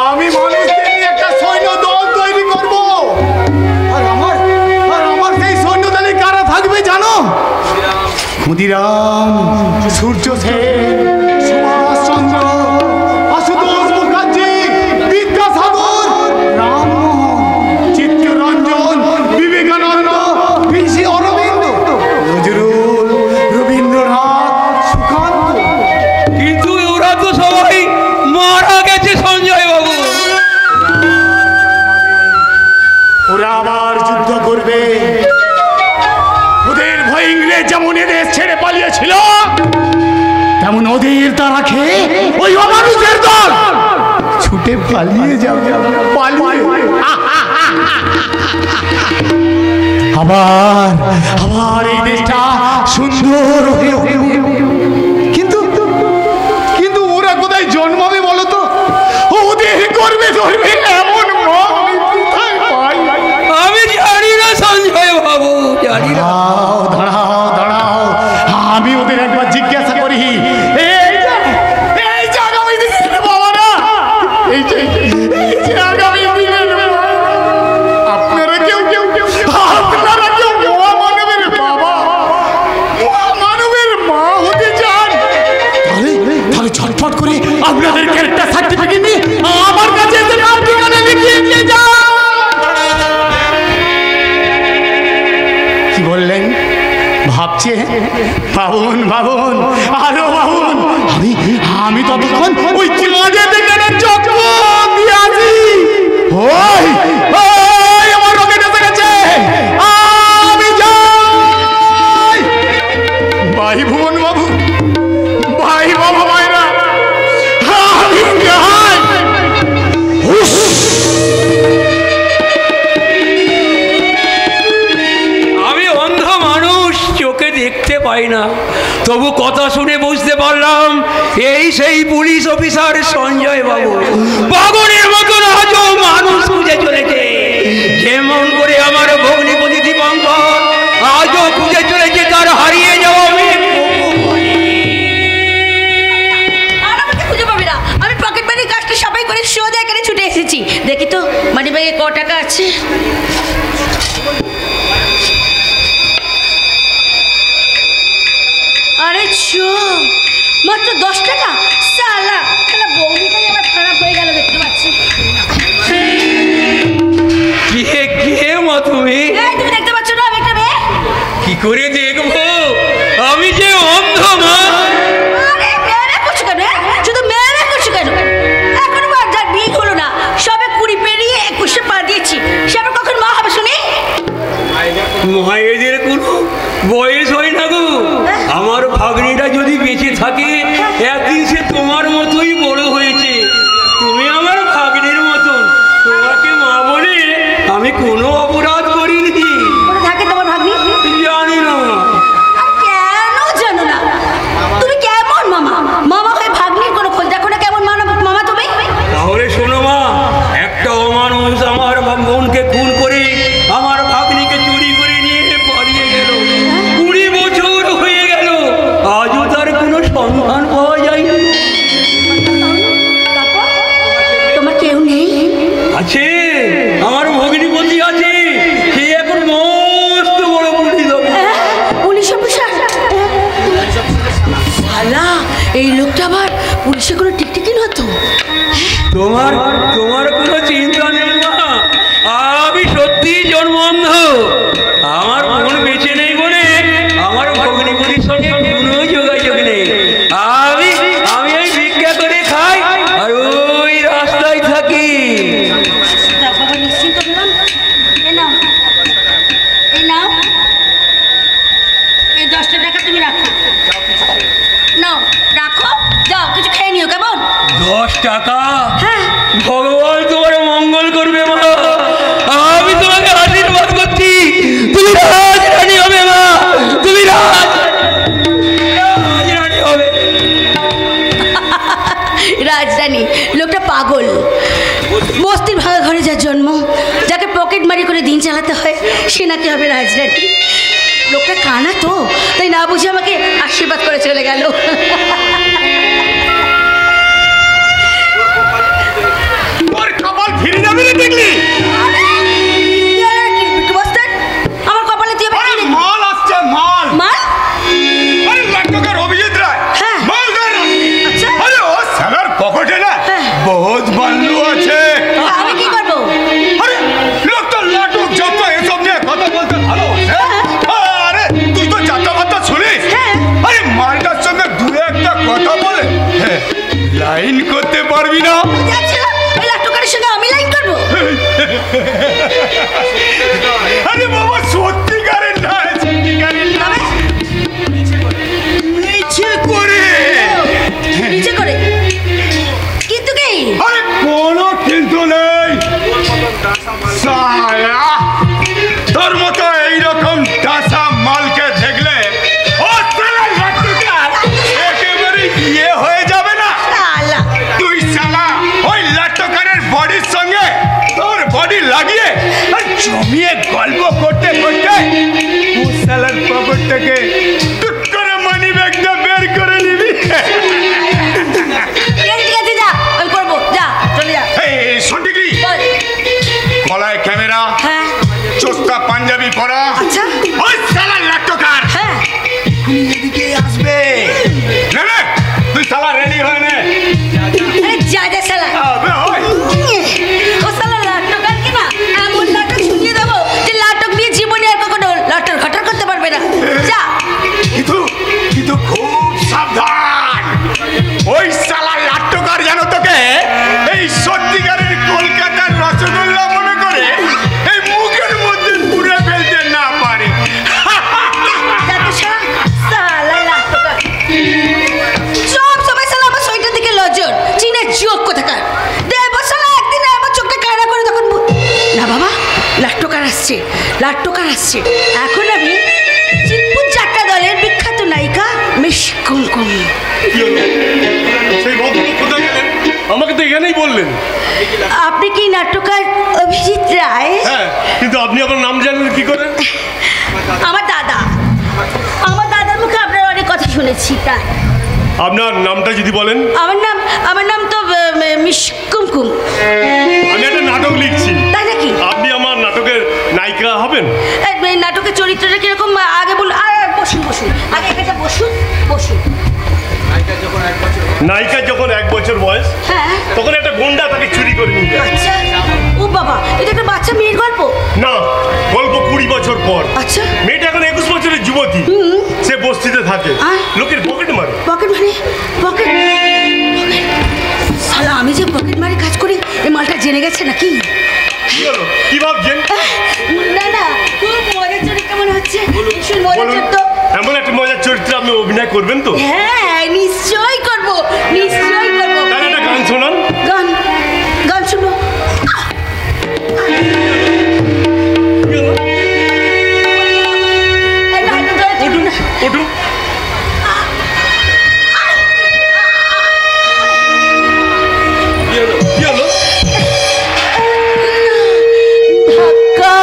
আমি মানুষদের নিয়ে একটা সৈন্য দল তৈরি করব। আর আমার সেই সৈন্য দলে কারা থাকবে জানো? ক্ষুদিরাম, সূর্য সেন, সুভাষ চন্দ্র, আশুতোষ মুখার্জি, বিদ্যাসাগর, রামমোহন, চিত্তরঞ্জন, বিবেকানন্দ, ঋষি অরবিন্দ, নজরুল, রবীন্দ্রনাথ, সুকান্ত। কিন্তু ওরা তো সবাই মারা গেছে সঞ্জয় বাবু। ওরা আবার যুদ্ধ করবে। ওদের ভয় ইংরেজ যেমন এদের ছেড়ে পালিয়েছিল, তেমন ওদের তারা খেয়ে ওই অমানুষের দল ছুটে পালিয়ে যাবে। আবার এই দেশটা সুন্দর হয়ে উঠবে। কিন্তু ওরা কোথায় জন্মাবে বলো তো? ওদের করবে ধরবে এমন মা আমি কোথায় পাই? আমি জানি না সঞ্জয় বাবু, জানি না। দাঁড়াও, আমি ওদের একবার জিজ্ঞাসা করি। এই যে আগামী দিনের বাবা না, এই যে আগামী দিনের বাবা। আপনারা কেউ মহামানবের বাবা, মহামানবের মা হতে চান? তাহলে ঝটফট করে আপনাদের ক্যারেক্টার সার্টিফিকেট নিয়ে আমার কাছে এসে নাম ঠিকানা লিখিয়ে নিয়ে যান। কি বললেন? ভাবছে ভাবুন আরো ভাবুন। আমি ততক্ষণ ওই চাঁদে দেখে চক্র দিয়ে আসি। ওই আমার রকেট এসে গেছে, আমি যাই। ভাই ভুবন বাবু, ভাই বাবা ভাইরা, আমি যাই। আমি অন্ধ মানুষ, চোখে দেখতে পাই না, তবু কথা শুনে বুঝতে পারলাম এই সেই পুলিশ অফিসার সঞ্জয় বাবু। পাগলের মতন আজও মানুষ খুঁজে চলেছে, যেমন করে আমার ভগ্নিপতি দীপঙ্কর আজও খুঁজে চলেছে তার হারিয়ে যাওয়া মেয়ে। আর আমাকে খুঁজে পাবে না। আমি পকেট মানি কাজটা সবাই করে সোজা এখানে ছুটে এসেছি। দেখি তো মানি ব্যাগে ক টাকা আছে। আরে মাত্র 10 টাকা। সালা বৌদিটাই আমার খারাপ হয়ে গেল, দেখতে পাচ্ছি। কে মা তুমি? তুমি দেখতে পাচ্ছ না আমি একটা মেয়ে? কি করে দেখবো, আমি যে অন্ধ মা। আরে মেয়ে করছো কেন? শুধু মেয়ে করছো কেন? এখনো যার বিয়ে হলো না, সবে 20 পেরিয়ে 21-এ পা দিয়েছি, সে আবার কখন মা হবে শুনি? মায়েদের কোনো বয়স হয় না গো। আমার ভাগ্নিটা যদি বেঁচে থাকে, একদিন সে তোমার মতোই বড় হয়েছে। তুমি আমার ভাগ্নির মতন, তোমাকে মা বলে আমি কোনো অপরাধ করিনি। থাকে তোমার ভাগ্নি? জানি না। কেন জানো না? তুমি শালা এই লোকটা আবার পুলিশে কোনো টিকটিকি নতো। তোমার তোমার কোনো চিন্তা নেই মা, আমি সত্যি জন্মন্ধ। আমার মন বেঁচে নেই বলে আমার ভগ্নিপতির সঙ্গে কোনো যোগাযোগ নেই। আমি আমি এই ভিক্ষা করে খাই আর ওই রাস্তায় থাকি। বাবা নিশ্চিন্ত হলাম। এই নাও, এই নাও, এই 10টা টাকা তুমি রাখো। নাও রাখো, যাও কিছু খেয়ে নিও কেমন। 10 টাকা? হ্যাঁ। ভগবান তোমার মঙ্গল করবে মা, আমি তোমাকে আশীর্বাদ করছি। তুমি রাজরানী হবে মা, তুমি রাজরানী হবে। রাজরানী লোকটা পাগল। বস্তির ভাঙা ঘরে যার জন্ম, যাকে পকেট মারি করে দিন চালাতে হয়, সে নাকি হবে রাজরানী। লোকটা কানা তো, তাই না বুঝে আমাকে আশীর্বাদ করে চলে গেল। তোর কপাল ফিরে যাবে রে দেখলি? আমার কপালে তুই আবার কি দেখলি? মাল আসছে, মাল। মাল? আরে লাট্টুকার অভিজিৎ রায় হ্যাঁ। মাল দেন। আচ্ছা। আরে ও সালার পকেটে না হ্যাঁ। বহুত বাল্লু আছে। আমি কি করবো? আরে লোকটা লাটুক যত এসব নিয়ে কথা বলতে ভালো। আরে তুই তো যাত্রাবার্তা শুনিস? হ্যাঁ। আরে মালটার সঙ্গে দু একটা কথা বলে লাইন করতে পারবি না। যাচ্ছিলাম ওই লাট্টুকারের সঙ্গে আমি লাইন করবো। আরে বাবা সত্যিকারের না, সত্যিকারের না। নিচে করে নিচে করে কিন্তু কি? আরে কোনো কিন্তু নেই সালা। তোর মতো এইরকম দাসা মালকে দেখলে ও সালা লাট্টুকার একেবারে ইয়ে হয়ে যাবে না। শালা তুই সালা ওই লাট্টুকারের বডির সঙ্গে তোর বডি লাগিয়ে আর জমিয়ে গল্প করতে করতে ও সালার পকেট থেকে টুক করে মানি ব্যাগটা বের করে নিবি। ঠিক আছে যা, আমি করবো, যা চলে যা। এই সঠিকই বল। গলায় ক্যামেরা, হ্যাঁ। চোস্তা পাঞ্জাবি পরা, আচ্ছা। ওই সালা লাট্টুকার হ্যাঁ। এদিকে আসবে। নে নে, তুই সালা রেডি হয়ে নে। আরে যা যা শালা। আবে ওই ও শালা লাট্টুকার কি না এমন নাটক শুনিয়ে দেবো যে লাটক নিয়ে জীবনে আর কখনো লটর ঘটর করতে পারবে না। যা। কিন্তু কিন্তু খুব সাবধান। ওই সালা লাট্টুকার যেন তোকে এই সত্যিকারের কলকাতার রসগোল্লা মনে করে এই মুখের মধ্যে পুরে ফেলতে না পারে। যা তো শালা, শালা লাট্টুকার। সব সময় শালা আমার শরীরটার দিকে নজর, চীনের চোখ কোথাকার। দেব শালা একদিন আমার চোখটা কায়রা করে তখন না বাবা, লাট্টুকার আসছে, লাট্টুকার আসছে। এখন আমি চিৎপুর যাত্রা দলের বিখ্যাত নায়িকা মিস কুমকুম। কি হলো? সেই ভদ্রলোক কোথায় গেলেন? আমাকে তো এখানেই বললেন। আপনি কি নাট্যকার অভিজিৎ রায়? হ্যাঁ, কিন্তু আপনি আমার নাম জানেন কি করে? আমার দাদা, আমার দাদার মুখে আপনার অনেক কথা শুনেছি তাই। আপনার নামটা যদি বলেন। আমার নাম তো মিস কুমকুম। আমি একটা নাটক লিখছি। তাই নাকি? আপনি আমার নাটকের নায়িকা হবেন। এই নাটকের চরিত্রটা কিরকম আগে বলুন। বসুন বসুন, আগে একটা বসুন বসুন। নায়িকার যখন 1 বছর বয়স, হ্যাঁ। তখন একটা গুন্ডা তাকে চুরি করে নিয়ে যায়। আচ্ছা। ও বাবা, এটা একটা বাচ্চা মেয়ের গল্প? না, গল্প 20 বছর পর। আচ্ছা। মেয়েটা এখন 21 বছরের যুবতী। সে বস্তিতে থাকে, লোকের পকেট মারে। পকেট মারে? পকেট শালা, আমি যে পকেট মারে কাজ করি এই মালটা জেনে গেছে নাকি? কি হলো? কি ভাবছেন? না না, খুব মজার চরিত্র মনে হচ্ছে। ভীষণ মজার বলুন, চরিত্র। এমন একটা মজার চরিত্রে আপনি অভিনয় করবেন তো? হ্যাঁ নিশ্চয়ই করবো, নিশ্চয়ই করবো। তাহলে একটা গান শোনান। গান? গান শুনবো। কি হলো? উঠুন উঠুন। কি হলো? কি হলো? ধাক্কা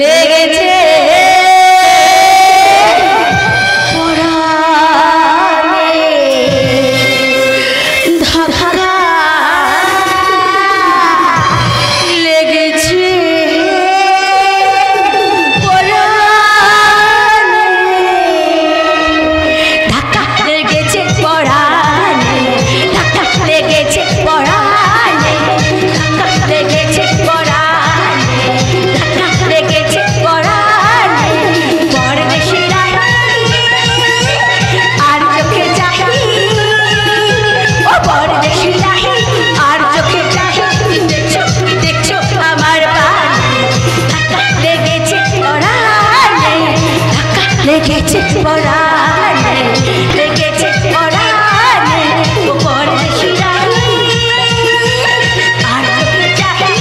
লেগেছে লেগেছে পরাণে, লেগেছে পরাণে ও পরদেশি রানী। আর চোখে চাহি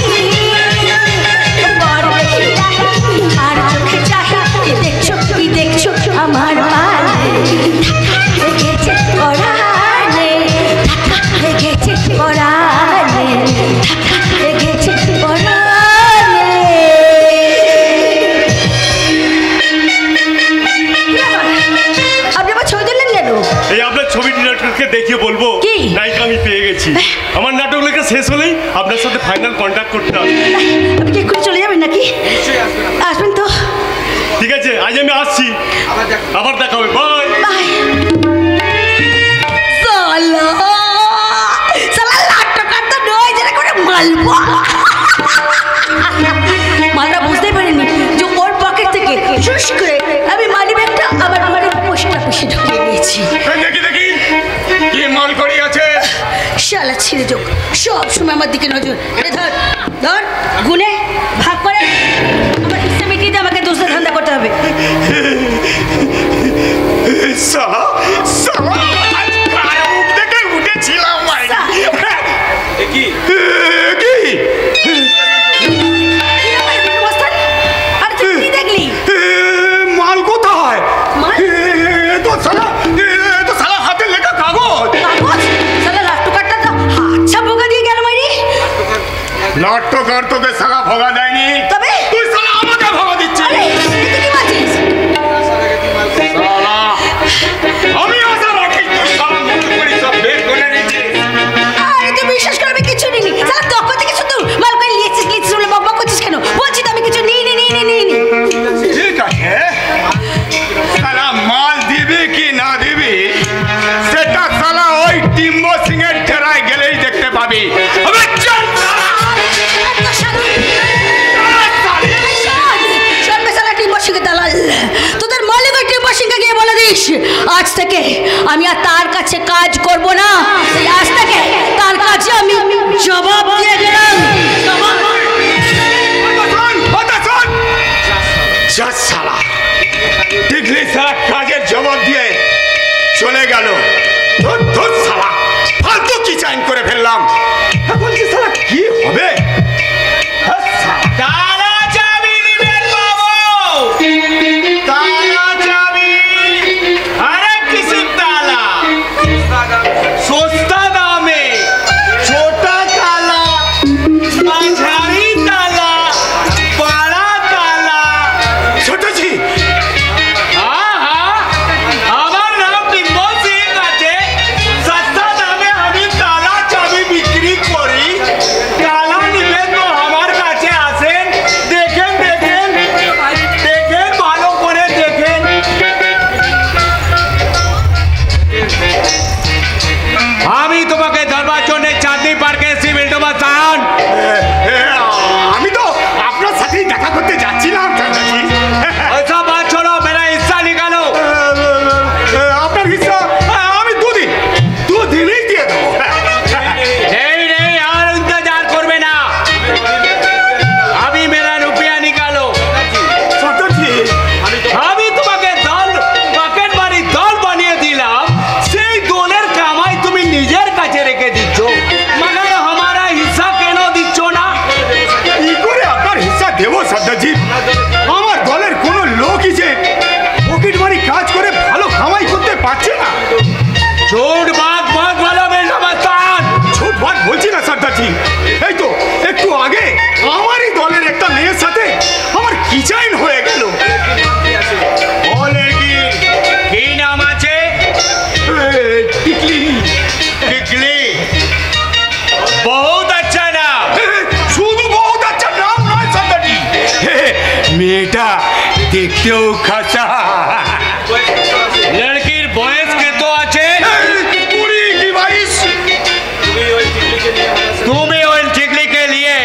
পরদেশি রানী, আর চোখে চাহি কি দেখছো আমার পানে। লেগেছে পরাণে, লেগেছে পরাণে, লেগেছে পরাণে। এই আপনার ছবিটি নাটককে দেখিয়ে বলবো নায়িকা আমি পেয়ে গেছি। আমার নাটক লেখা শেষ হলেই আপনার সাথে ফাইনাল কন্ট্যাক্ট করতে হবে। আপনি কি একটু চলে যাবেন নাকি? আসবেন তো? ঠিক আছে, আজ আমি আসছি, আবার দেখা হবে। Bye bye. সালা সালা নাটকটা তো নয়, যেটা করে মালবো। মালটা বুঝতেই পারেনি যে ওর পকেট থেকে চুস করে আমি মানি ব্যাগটা আমার ঘরে পোস্টা পুষে ঢুকিয়ে নিয়েছি। দেখি দেখি কি মাল করি আছে। শালা ছিঁড়ে যোগ, সব সময় আমার দিকে নজর। ধর ধর গুনে ভাগ করে আমার হিসেবে মিটিয়ে আমাকে দোষে ধান্দা করতে হবে। সালা সালা কার মুখ দেখে উঠেছিলাম ভাই। কি মাল কোথায়? তো সালা হাতে লেখা কাগজ। নাট্যকার তোকে সালা ভোগা দেয়নি, তবে তুই সালা আমাকে ভোগা দিচ্ছিস। সালা আমি আশা রাখি তুই সালা মুখ করে সব বের করে নিচ্ছিস। আরে তুই বিশ্বাস করবি কিছু নিনি। সালা তখন থেকে শুধু মাল করে লিয়েছিস বলে বকবক করছিস কেন? বলছি তো আমি কিছু নিই। ঠিক আছে, সালা মাল দিবি কি না দিবি সেটা সালা ওই টিম্বো সিং এর ঠেরায় গেলেই দেখতে পাবি। চল তোদের মালিক ওই টিম্বো সিংকে গিয়ে বলে দিস আজ থেকে আমি আর তার কাছে কাজ করব না। আজ থেকে তার কাছে আমি জবাব দিয়ে দিলাম। সালা টিকলি সালা কাজের জবাব দিয়ে চলে গেল। সালা ফালতু কি চাইন করে ফেললাম। এখন যে সালা কি হবে? তালা চাবি নিবেন বাবু, তালা চাবি। আরে কিসের তালা? সস্তা দামে ছোটা তালা, মাঝারি তালা, পাড়া তালা। ছোটজি আমার নাম টিম্বো সিং আছে। সস্তা দামে আমি তালা চাবি বিক্রি করি। তালা নিবেন তো আমার কাছে আসেন, দেখেন দেখেন দেখেন ভালো করে দেখেন। আমি তোমাকে ধরবার জন্য চাঁদনি পার্কে সিভিল ডোবাস্তান। আমি তো আপনার সাথেই দেখা করতে যাচ্ছিলাম। ऐसा बात छोड़ो, मेरा हिस्सा निकालो। আপনার হিসাব আমি দুদিনই দিয়ে দেবো। नहीं और इंतजार करबे ना, अभी मेरा रुपया निकालो। ছোটজি আমি তোমাকে দল বাকেট বাড়ি দল বানিয়ে দিলাম, সেই দলের কামাই তুমি নিজের কাছে রেখে দিচ্ছ, মगर हमारा हिस्सा কেন দিচ্ছ না? কি করে আপনার হিসাব দেবো সর্দারজি? আমার দলের কোনো লোকই যে পকেট বাড়ি কাজ করে ভালো কামাই করতে পারছে না। ঝুট বাত মত বলো বেশবাস্তান। ছোট ভাট বলছি না সর্দারজি, এই তো একটু আগে আমারই দলের একটা মেয়ের সাথে আমার কিচাইন হয়ে গেল। বলে কি নাম আছে? টিকলি। টিকলি, बहुत अच्छा नाम। শুধু বহুত আচ্ছা নাম নয় সর্দারজি, মেয়েটা দেখতেও খাসা। লড়কির বয়স কত আছে? 20 কি 22। তুমি ওই টিকলিকে নিয়ে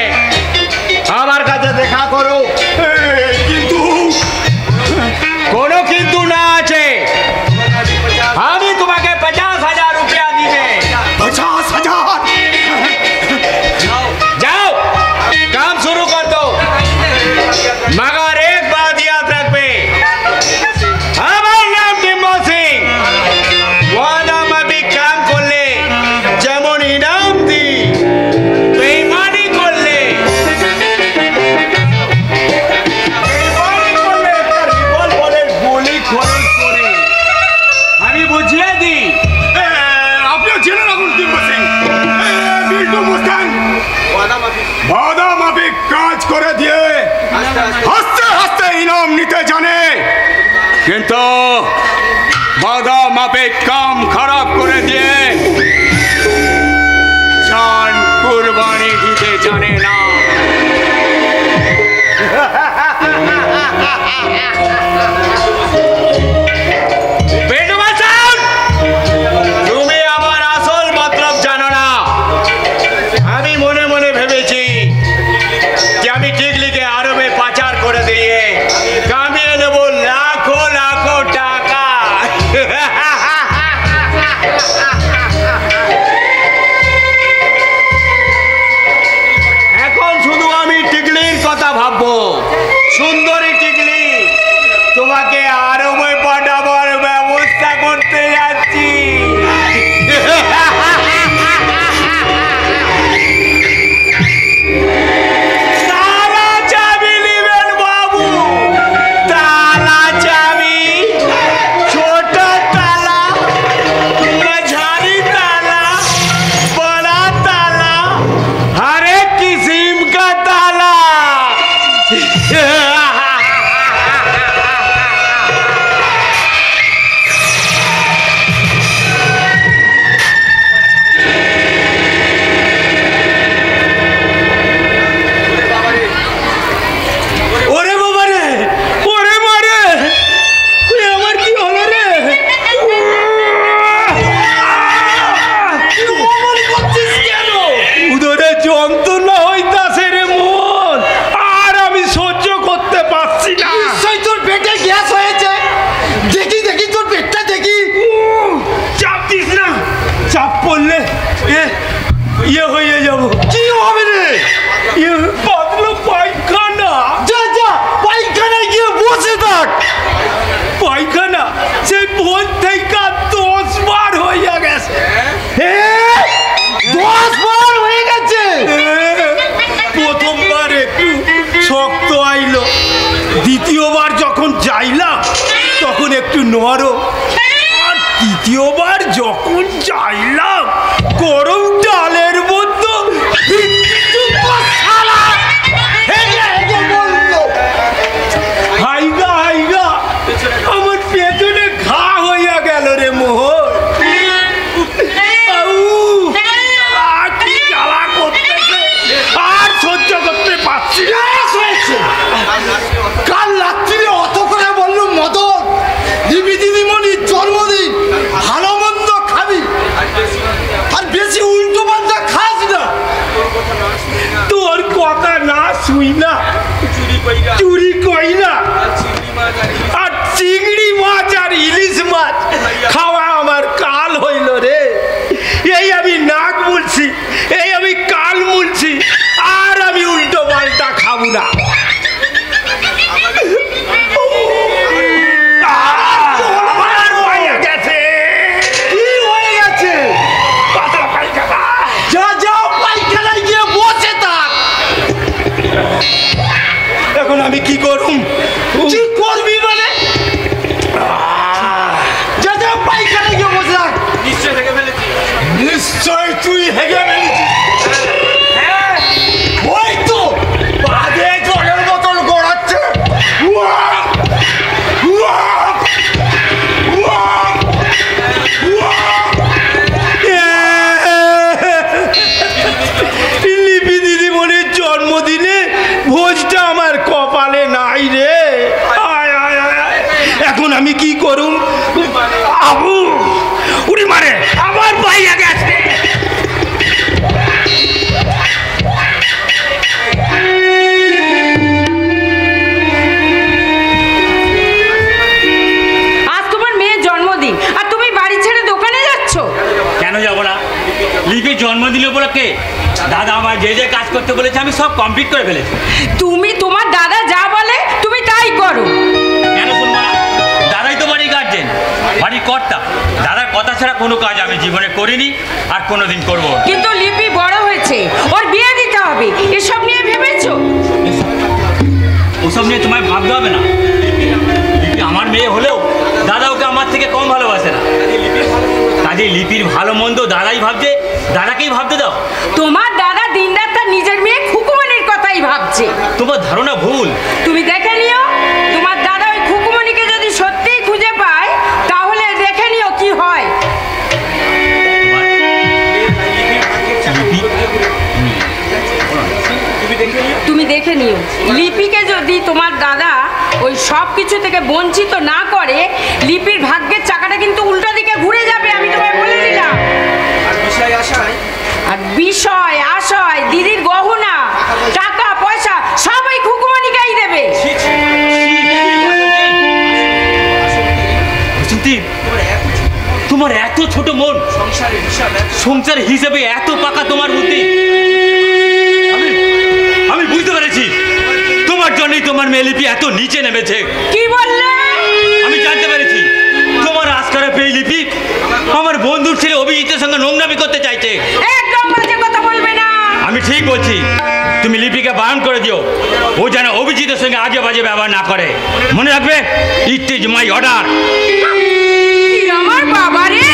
আমার কাছে দেখা করো। কিন্তু কোনো কিন্তু না আছে। আমি তোমাকে 50,000 रुपया দিবে। 50,000? जाओ काम शुरू कर दो, मगर एक बात याद रखबे, কিন্তু বাধা মাপে কাম খারাপ করে দিয়ে জান কুরবানি দিতে জানে না। তুমি আমার আসল মতলব জানো না। আমি মনে মনে ভেবেছি যে আমি টিকলিকে আরবে পাচার করে দিয়ে কামিয়ে নেব লাখো লাখো টাকা। এখন শুধু আমি টিকলির কথা ভাববো। সুন্দরী টিকলি, তোমাকে আরবে পাঠাবার ব্যবস্থা করতে যাচ্ছি। তালা চাবি নিবেন বাবু, তালা চাবি, ছোট তালা, মাঝারি ताला, बड़ा ताला, हर एक किस्म का ताला। ওরে বাবা রে, ওরে মারে, ওই আমার কি হলো রে? উদরে যন্ত্রণা হইতাছে রে মন, আর আমি সহ্য করতে পারছি না। নিশ্চয়ই তোর পেটে গ্যাস হয়েছে। দেখি দেখি তোর পেটটা দেখি। চাপ দিস না, চাপ পড়লে ইয়ে হয়ে যাব। কি হবে রে? ইয়ে পাতলা পায়খানা। যা যা, পায়খানায় গিয়ে বসে থাক। পায়খানা সেই ভোর থেকে 10 বার হইয়া গেছে। 10 বার হয়ে গেছে। প্রথমবার একটু শক্ত আইলো, দ্বিতীয়বার যখন যাইলাম তখন একটু নরম, আর তৃতীয়বার যখন যাইলাম গরম ডালের মতো। হাইগা হাইগা আমার পেছনে ঘা হইয়া গেল রে মোহন। আর কি জ্বালা করতেছে, আর সহ্য করতে পারছি না। কাল রাত্রিরে অত করে বললো মদন, দিবি দিদিমণির জন্মদিন, ভালো মন্দ খাবি, আর বেশি উল্টো পাল্টা খাস না। তোর কথা না শুই না চুরি কইরা আর চিংড়ি মাছ আর ইলিশ মাছ খাওয়া আমার কাল হইল রে। এই আমি নাক মুলছি, এই আমি কাল মুলছি, আর আমি উল্টো পাল্টা খাবো না। আমার হয়ে গেছে। কি হয়ে গেছে? পাতলা পায়খানা। যা যা, পায়খানায় গিয়ে বসে থাক। এখন আমি কি করুম? কি করবি মানে? যা যা, পায়খানায় গিয়ে বসে থাক। নিশ্চয় তুই হেগে ফেলেছিস। ওই তো বাদে জলের বোতল গড়াচ্ছে। লিপি দিদিমণির জন্মদিনে ভোজটা আমার কপালে নাই রে। আয় আয় আয় আয়। এখন আমি কি করুম? আবু উড়ি মারে, আমার পাইয়া গেছে। আজ তোমার মেয়ের জন্মদিন আর তুমি বাড়ি ছেড়ে দোকানে যাচ্ছ? কেন যাব না? লিপির জন্মদিন উপলক্ষে দাদা আমার যে যে কাজ করতে বলেছে আমি সব কমপ্লিট করে ফেলেছি। তুমি তোমার দাদা যা বলে তুমি তাই করো। কেন শুনবো না? দাদাই তো বাড়ির গার্জেন, বাড়ির কর্তা। দাদার কথা ছাড়া কোনো কাজ আমি জীবনে করিনি আর কোনোদিন করবো না। কিন্তু লিপি বড় হয়েছে, ওর বিয়ে দিতে হবে, এসব নিয়ে ভেবেছো? ওসব নিয়ে তোমায় ভাবতে হবে না। লিপি আমার মেয়ে হলেও দাদা ওকে আমার থেকে কম ভালোবাসে না। কাজে লিপির ভালো মন্দ দাদাই ভাবছে, দাদাকেই ভাবতে দাও। তোমার দাদা দিনরাত তার নিজের মেয়ে খুকুমনির কথাই ভাবছে। তোমার ধারণা ভুল। তুমি দেখে নিও, তোমার দাদা ওই খুকুমনিকে যদি সত্যিই যদি তোমার দাদা ওই সব কিছু থেকে বঞ্চিত না করে, লিপির ভাগ্যের চাকাটা কিন্তু উল্টো দিকে ঘুরে যাবে, আমি তোমায় বলে দিলাম। আর বিষয় আশয়, দিদির গহনা, টাকা পয়সা সবাই খুকুমণিকেই দেবে। তোমার এত ছোট মন, সংসার হিসেবে এত পাকা তোমার বুদ্ধি। আমি বুঝতে পেরেছি তোমার জন্যই তোমার মেয়ে লিপি এত নিচে নেমেছে। কি বললে? আমি জানতে পেরেছি তোমার আজকারা পেয়ে লিপি আমার বন্ধুর ছেলে অভিজিতের সঙ্গে নোংরামি করতে চাইছে। একদম বাজে কথা বলবে না। আমি ঠিক বলছি, তুমি লিপিকে বারণ করে দিও, ও যেন অভিজিতের সঙ্গে আজে বাজে ব্যবহার না করে। মনে রাখবে, ইট ইজ মাই অর্ডার। আমার বাবা রে,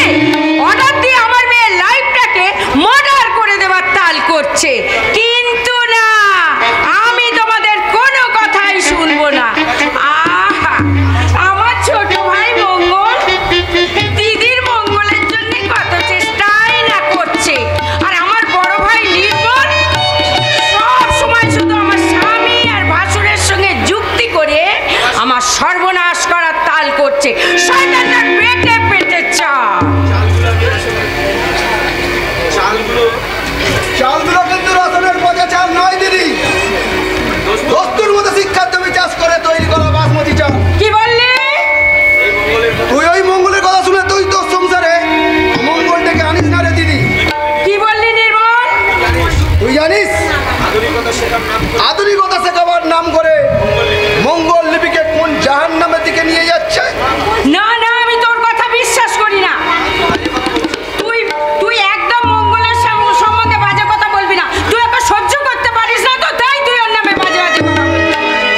অর্ডার দিয়ে আমার মেয়ের লাইফটাকে মার্ডার করে দেওয়ার তাল করছে। কিন্তু না, আমি তোমাদের কোনো কথাই শুনবো না। আমার ছোট ভাই মঙ্গল দিদির মঙ্গলের জন্য কত চেষ্টাই না করছে, আর আমার বড় ভাই নির্মল সব সময় শুধু আমার স্বামী আর ভাসুরের সঙ্গে যুক্তি করে আমার সর্বনাশ করার তাল করছে। শয়তানটা পেটে পেটে চালগুলো কিন্তু রতনের পচা চাল নয় দিদি, দস্তুর মতো শিক্ষার জমি চাষ করে তৈরি করা বাসমতি চাল। কি বললি? তুই ওই মঙ্গলের কথা শুনে তুই তোর সংসারে মঙ্গল ডেকে আনিস না রে দিদি। কি বললি নির্মল? তুই জানিস আধুনিকতা শেখাবার নাম করে মঙ্গল লিপিকে কোন জাহান্নামের দিকে নিয়ে যাচ্ছে? না না, আমি তোর কথা বিশ্বাস করি না। তুই একদম মঙ্গলের সম্বন্ধে বাজে কথা বলবি না। তুই এত সহ্য করতে পারিস না তো, তাই তুই ওর নামে বাজে বাজে কথা বলবি।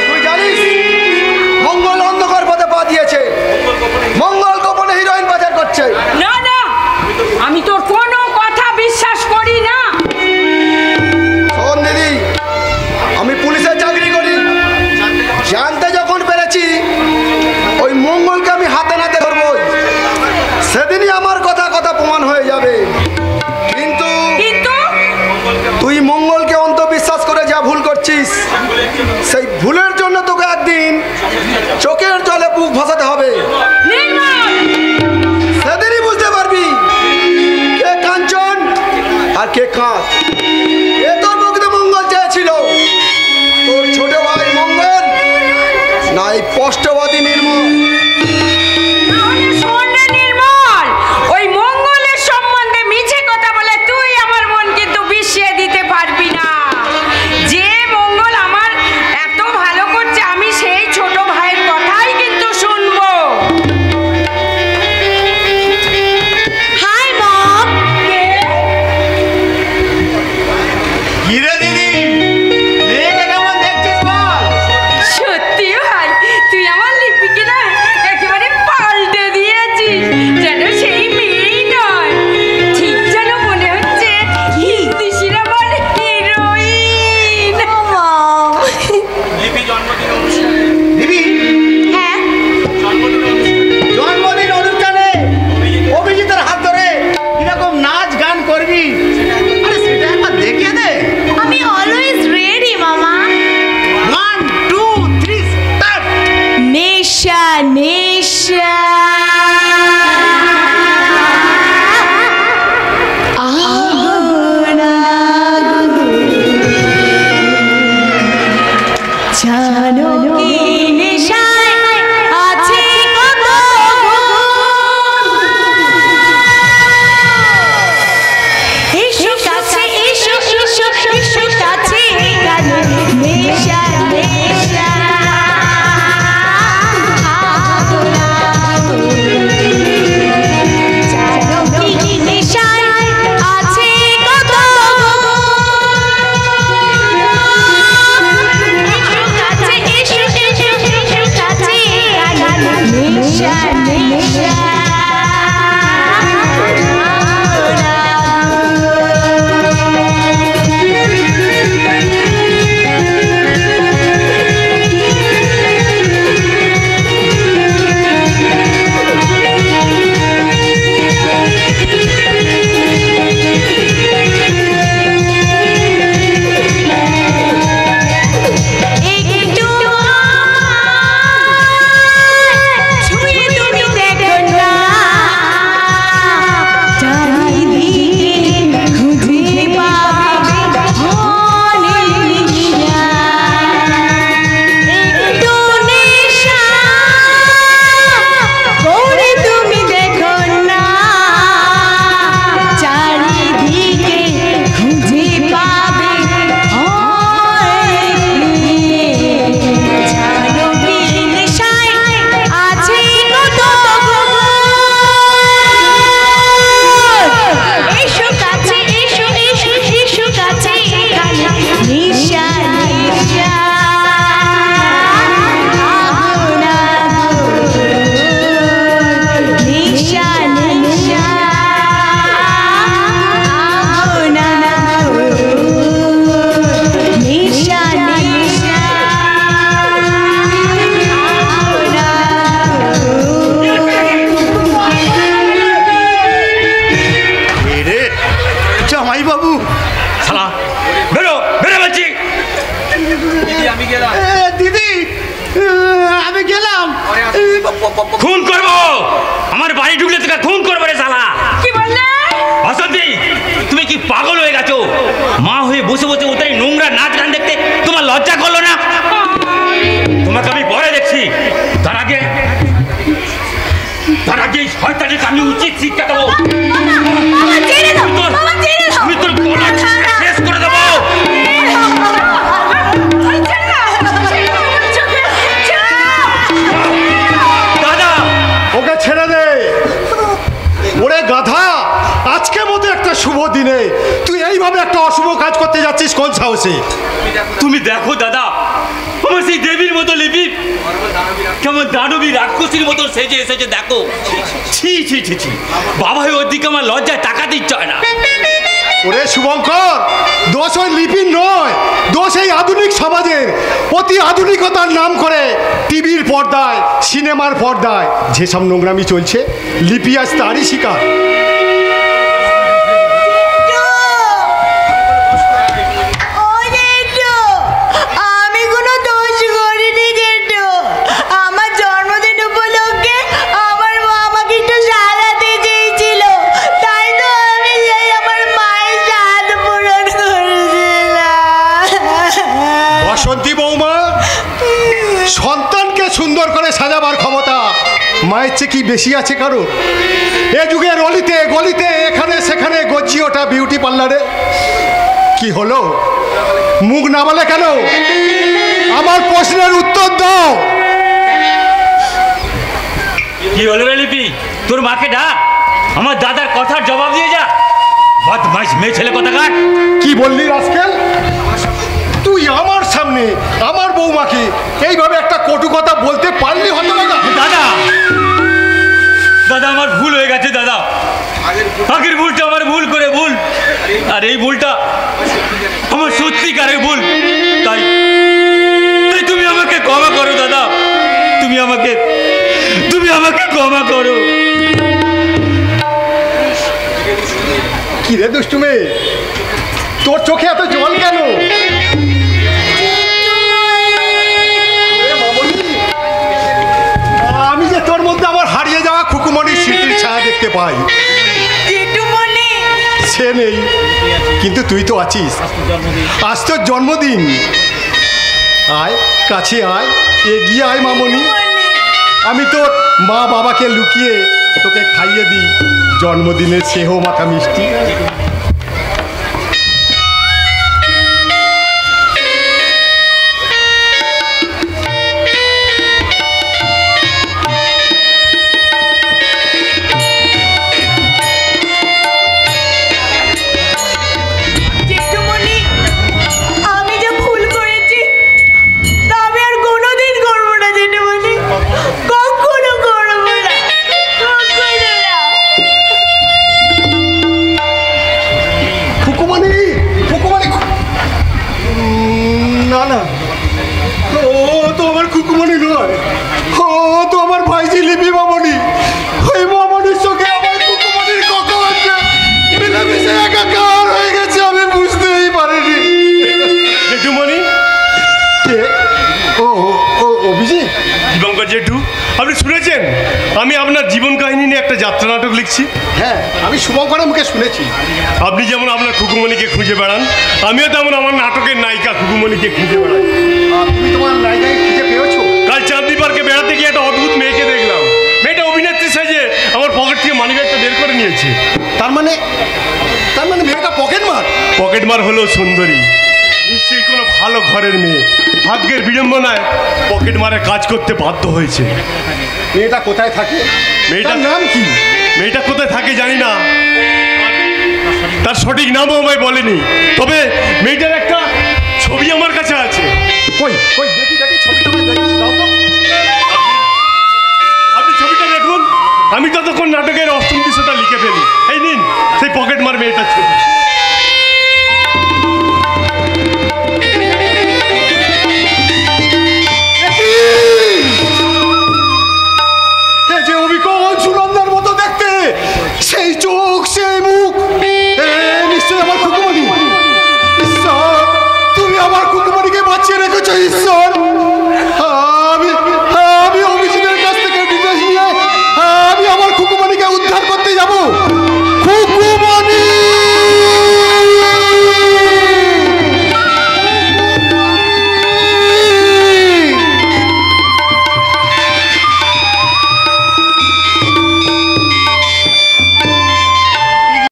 তুই জানিস মঙ্গল অন্ধকার পথে পা দিয়েছে, মঙ্গল গোপনে হিরোইন বাজার করছে। না না, আমি তোর কোনো কথা বিশ্বাস করি না। শোন দিদি, আমি পুলিশে চাকরি করি, জানতে যখন পেরেছি ওই মঙ্গলকে আমি হাতে নাতে ধরবো, সেদিনই আমার কথা কথা প্রমাণ হয়ে যাবে। কিন্তু তুই মঙ্গলকে অন্ধবিশ্বাস করে যা ভুল করছিস, সেই ভুলের জন্য তোকে একদিন চোখের জলে বুক ভাসাতে হবে। সেদিনই বুঝতে পারবি কে কাঞ্চন আর কে কাঁচ। এ তোর প্রকৃত মঙ্গল চেয়েছিল, তোর ছোট ভাই মঙ্গল না এই স্পষ্টবাদী নির্মল? ওই মঙ্গলের সম্বন্ধে মিছে কথা বলে তুই আমার মন কিন্তু বিষিয়ে দিতে পারবি না। যে মঙ্গল আমার এত ভালো করছে, আমি সেই ছোট ভাইয়ের কথাই কিন্তু শুনবো। পাগল হয়ে গেছো? মা হয়ে বসে বসে ওদের নোংরা নাচ গান দেখতে তোমার লজ্জা করলো না? তোমাকে আমি পরে দেখছি। তার আগে এই শয়তানিকে আমি উচিত শিক্ষা দেবো। আমি তোর গলা শেষ করে দেবো। দাদা ওকে ছেড়ে দে। ওরে গাধা, আজকে মতো একটা শুভ দিনে তুই এইভাবে একটা অশুভ কাজ করতে যাচ্ছিস কোন সাহসে? তুমি দেখো দাদা, আমার সেই দেবীর মতো লিপি কেমন দানবী রাক্ষসীর মতো সেজে এসেছে দেখো। ছি ছি ছি ছি, বাবা হয়ে ওর দিকে আমার লজ্জায় তাকাতে ইচ্ছা হয় না। ওরে শুভঙ্কর, দোষ ওই লিপির নয়, দোষ এই আধুনিক সমাজের। অতি আধুনিকতার নাম করে টিভির পর্দায়, সিনেমার পর্দায় যেসব নোংরামি চলছে, লিপি আজ তারই শিকার। সন্তানকে সুন্দর করে সাজাবার ক্ষমতা মায়ের চেয়ে কি বেশি আছে কারো? এ যুগের অলিতে গলিতে এখানে সেখানে গজ্জি ওঠা বিউটি পার্লারে কি হলো? মুখ না বলে কেন? আমার প্রশ্নের উত্তর দাও। কি হলো রে লিপি? তোর মাকে ডাক, আমার দাদার কথার জবাব দিয়ে যা। বদমাইশ মেয়ে ছেলে কোথাকার। কি বললি রাস্কেল? তুই আমার সামনে আমার বৌমাকে এইভাবে একটা কটু কথা বলতে পারলি? হতো না দাদা, দাদা আমার ভুল হয়ে গেছে দাদা। আগের ভুলটা আমার ভুল করে ভুল, আর এই ভুলটা আমার সত্যিকারের ভুল। তাই তাই তুমি আমাকে ক্ষমা করো দাদা, তুমি আমাকে ক্ষমা করো। কি রে দুষ্টু মেয়ে, তোর চোখে এত জল কেন? আমি যে তোর মধ্যে আমার হারিয়ে যাওয়া খুকুমণির স্মৃতির ছায়া দেখতে পাই। সে নেই, কিন্তু তুই তো আছিস। আজ তোর জন্মদিন, আয় কাছে আয়, এগিয়ে আয় মামনি। আমি তোর মা বাবাকে লুকিয়ে তোকে খাইয়ে দিই জন্মদিনের সেহ মাখা মিষ্টি। আপনি শুনেছেন আমি আপনার জীবন কাহিনী নিয়ে একটা যাত্রা নাটক লিখছি? হ্যাঁ, আমি শুভঙ্করের মুখে শুনেছি। আপনি যেমন আপনার খুকুমণিকে খুঁজে বেড়ান, আমিও তেমন আমার নাটকের নায়িকা খুকুমণিকে খুঁজে বেড়াই। তুমি তোমার নায়িকাকে খুঁজে পেয়েছো? কাল চাঁদনি পার্কে বেড়াতে গিয়ে একটা অদ্ভুত মেয়েকে দেখলাম। মেয়েটা অভিনেত্রী সেজে আমার পকেট থেকে মানিব্যাগটা বের করে নিয়েছে। তার মানে মেয়েটা পকেটমার হলো সুন্দরী, নিশ্চয়ই কোনো ভালো ঘরের মেয়ে। ভাগ্যের বিড়ম্বনায় পকেটমারে কাজ করতে বাধ্য হয়েছে। মেয়েটা কোথায় থাকে? মেয়েটার নাম কি? মেয়েটা কোথায় থাকে জানি না, তার সঠিক নামও আমায় বলেনি। তবে মেয়েটার একটা ছবি আমার কাছে আছে। কই কই দেখি দেখি ছবিটা দেখি দাও তো। আপনি ছবিটা দেখুন, আমি ততক্ষণ নাটকের অষ্টম দৃশ্যটা লিখে ফেলি। এই নিন সেই পকেটমার মেয়েটার ছবি।